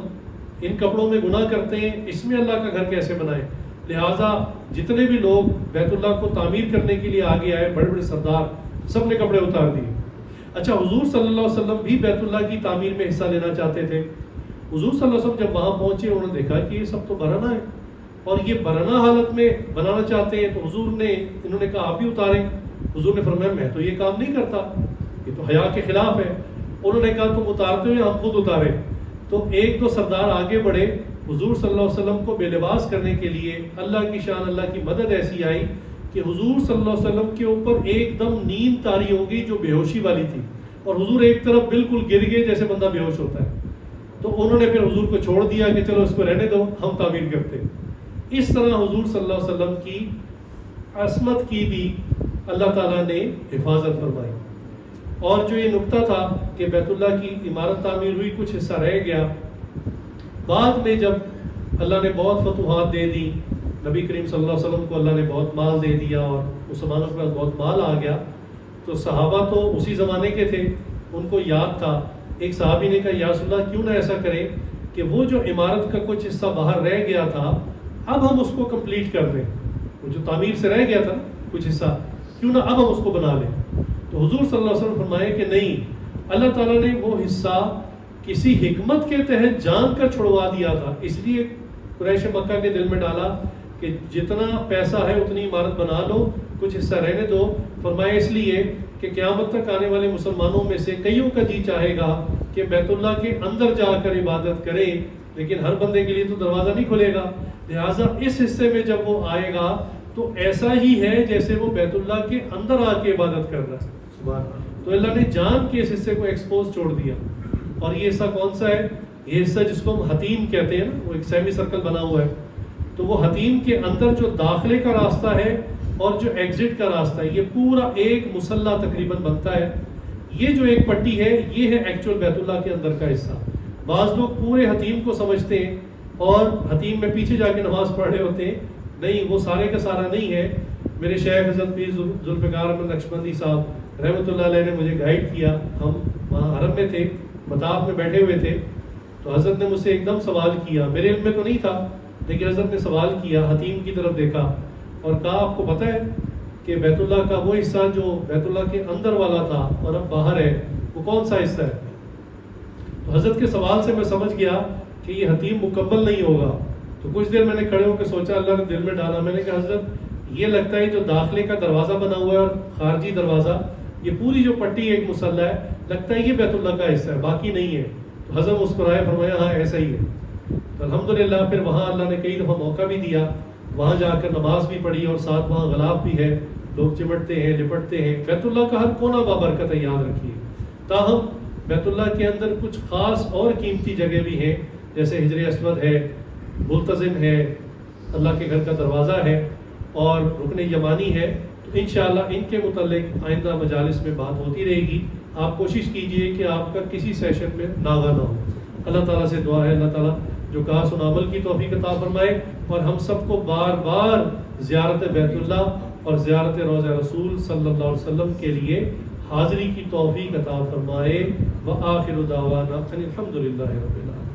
ان کپڑوں میں گناہ کرتے ہیں، اس میں اللہ کا گھر کیسے بنائیں، لہٰذا جتنے بھی لوگ بیت اللہ کو تعمیر کرنے کے لیے آگے آئے، بڑے بڑے سردار، سب نے کپڑے اتار دیے۔ اچھا، حضور صلی اللہ علیہ وسلم بھی بیت اللہ کی تعمیر میں حصہ لینا چاہتے تھے۔ حضور صلی اللہ علیہ وسلم جب وہاں پہنچے انہوں نے دیکھا کہ یہ سب تو برہنہ ہے اور یہ برہنہ حالت میں بنانا چاہتے ہیں، تو انہوں نے کہا آپ بھی اتاریں۔ حضور نے فرمایا میں تو یہ کام نہیں کرتا، یہ تو حیا کے خلاف ہے۔ انہوں نے کہا تم اتارتے ہو یا ہم خود اتاریں؟ تو 1-2 سردار آگے بڑھے، حضور صلی اللہ علیہ وسلم کو بے لباس کرنے کے لیے۔ اللہ کی شان، اللہ کی مدد ایسی آئی کہ حضور صلی اللہ علیہ وسلم کے اوپر ایک دم نیند طاری ہو گئی جو بے ہوشی والی تھی، اور حضور ایک طرف بالکل گر گئے جیسے بندہ بے ہوش ہوتا ہے۔ تو انہوں نے پھر حضور کو چھوڑ دیا کہ چلو اس کو رہنے دو، ہم تعمیر کرتے ہیں۔ اس طرح حضور صلی اللہ علیہ وسلم کی عصمت کی بھی اللہ تعالیٰ نے حفاظت فرمائی۔ اور جو یہ نقطہ تھا کہ بیت اللہ کی عمارت تعمیر ہوئی، کچھ حصہ رہ گیا، بعد میں جب اللہ نے بہت فتوحات دے دی، نبی کریم صلی اللہ علیہ وسلم کو اللہ نے بہت مال دے دیا اور مسلمانوں کے پاس بہت مال آ گیا، تو صحابہ تو اسی زمانے کے تھے، ان کو یاد تھا۔ ایک صحابی نے کہا یا رسول اللہ کیوں نہ ایسا کریں کہ وہ جو عمارت کا کچھ حصہ باہر رہ گیا تھا اب ہم اس کو کمپلیٹ کر دیں، وہ جو تعمیر سے رہ گیا تھا کچھ حصہ، کیوں نہ اب ہم اس کو بنا لیں۔ تو حضور صلی اللہ علیہ وسلم فرمائے کہ نہیں، اللہ تعالیٰ نے وہ حصہ کسی حکمت کے تحت جان کر چھڑوا دیا تھا، اس لیے قریش مکہ کے دل میں ڈالا کہ جتنا پیسہ ہے اتنی عمارت بنا لو، کچھ حصہ رہنے دو۔ فرمایا اس لیے کہ قیامت تک آنے والے مسلمانوں میں سے کئیوں کا جی چاہے گا کہ بیت اللہ کے اندر جا کر عبادت کریں، لیکن ہر بندے کے لیے تو دروازہ نہیں کھلے گا، لہٰذا اس حصے میں جب وہ آئے گا تو ایسا ہی ہے جیسے وہ بیت اللہ کے اندر آ کے عبادت کر رہا ہے۔ سبحان اللہ۔ تو اللہ نے جان کے اس حصے کو ایکسپوز چھوڑ دیا۔ اور یہ حصہ کون سا ہے؟ یہ حصہ جس کو ہم حتیم کہتے ہیں نا، وہ ایک سیمی سرکل بنا ہوا ہے، تو وہ حتیم کے اندر جو داخلے کا راستہ ہے اور جو ایگزٹ کا راستہ ہے، یہ پورا ایک مسلح تقریباً بنتا ہے۔ یہ جو ایک پٹی ہے یہ ہے ایکچوئل بیت اللہ کے اندر کا حصہ۔ بعض لوگ پورے حتیم کو سمجھتے ہیں اور حتیم میں پیچھے جا کے نماز پڑھ رہے ہوتے ہیں، نہیں، وہ سارے کا سارا نہیں ہے۔ میرے شیخ حضرت پیر ذوالفقار احمد نقشبندی صاحب رحمۃ اللہ علیہ نے مجھے گائیڈ کیا، ہم وہاں حرم میں تھے، مطاف میں بیٹھے ہوئے تھے، تو حضرت نے مجھ سے ایک دم سوال کیا، میرے علم میں تو نہیں تھا لیکن حضرت نے سوال کیا، حتیم کی طرف دیکھا اور کہا آپ کو پتہ ہے کہ بیت اللہ کا وہ حصہ جو بیت اللہ کے اندر والا تھا اور اب باہر ہے وہ کون سا حصہ ہے؟ تو حضرت کے سوال سے میں سمجھ گیا کہ یہ حتیم مکمل نہیں ہوگا۔ تو کچھ دیر میں نے کھڑے ہو کے سوچا، اللہ نے دل میں ڈالا، میں نے کہا حضرت یہ لگتا ہے جو داخلے کا دروازہ بنا ہوا ہے اور خارجی دروازہ، یہ پوری جو پٹی ایک مسلح ہے، لگتا ہے یہ بیت اللہ کا حصہ ہے، باقی نہیں ہے۔ تو حضرت مسکرائے، فرمایا ہاں ایسا ہی ہے۔ تو الحمدللہ پھر وہاں اللہ نے کئی دفعہ موقع بھی دیا، وہاں جا کر نماز بھی پڑھی اور ساتھ وہاں غلاف بھی ہے، لوگ چمٹتے ہیں، لپٹتے ہیں۔ بیت اللہ کا ہر کونا بابرکت ہے، یاد رکھیے۔ تاہم بیت اللہ کے اندر کچھ خاص اور قیمتی جگہ بھی ہیں، جیسے حجر اسود ہے، ملتزم ہے، اللہ کے گھر کا دروازہ ہے اور رکن یمانی ہے۔ تو انشاءاللہ ان کے متعلق آئندہ مجالس میں بات ہوتی رہے گی۔ آپ کوشش کیجئے کہ آپ کا کسی سیشن میں ناغہ نہ ہو۔ اللہ تعالیٰ سے دعا ہے اللہ تعالیٰ جو کہا سنا عمل کی توفیق عطا فرمائے، اور ہم سب کو بار بار زیارت بیت اللہ اور زیارت روضہ رسول صلی اللہ علیہ وسلم کے لیے حاضری کی توفیق عطا فرمائے۔ وآخر دعوانا ان الحمد للہ رب العالمین۔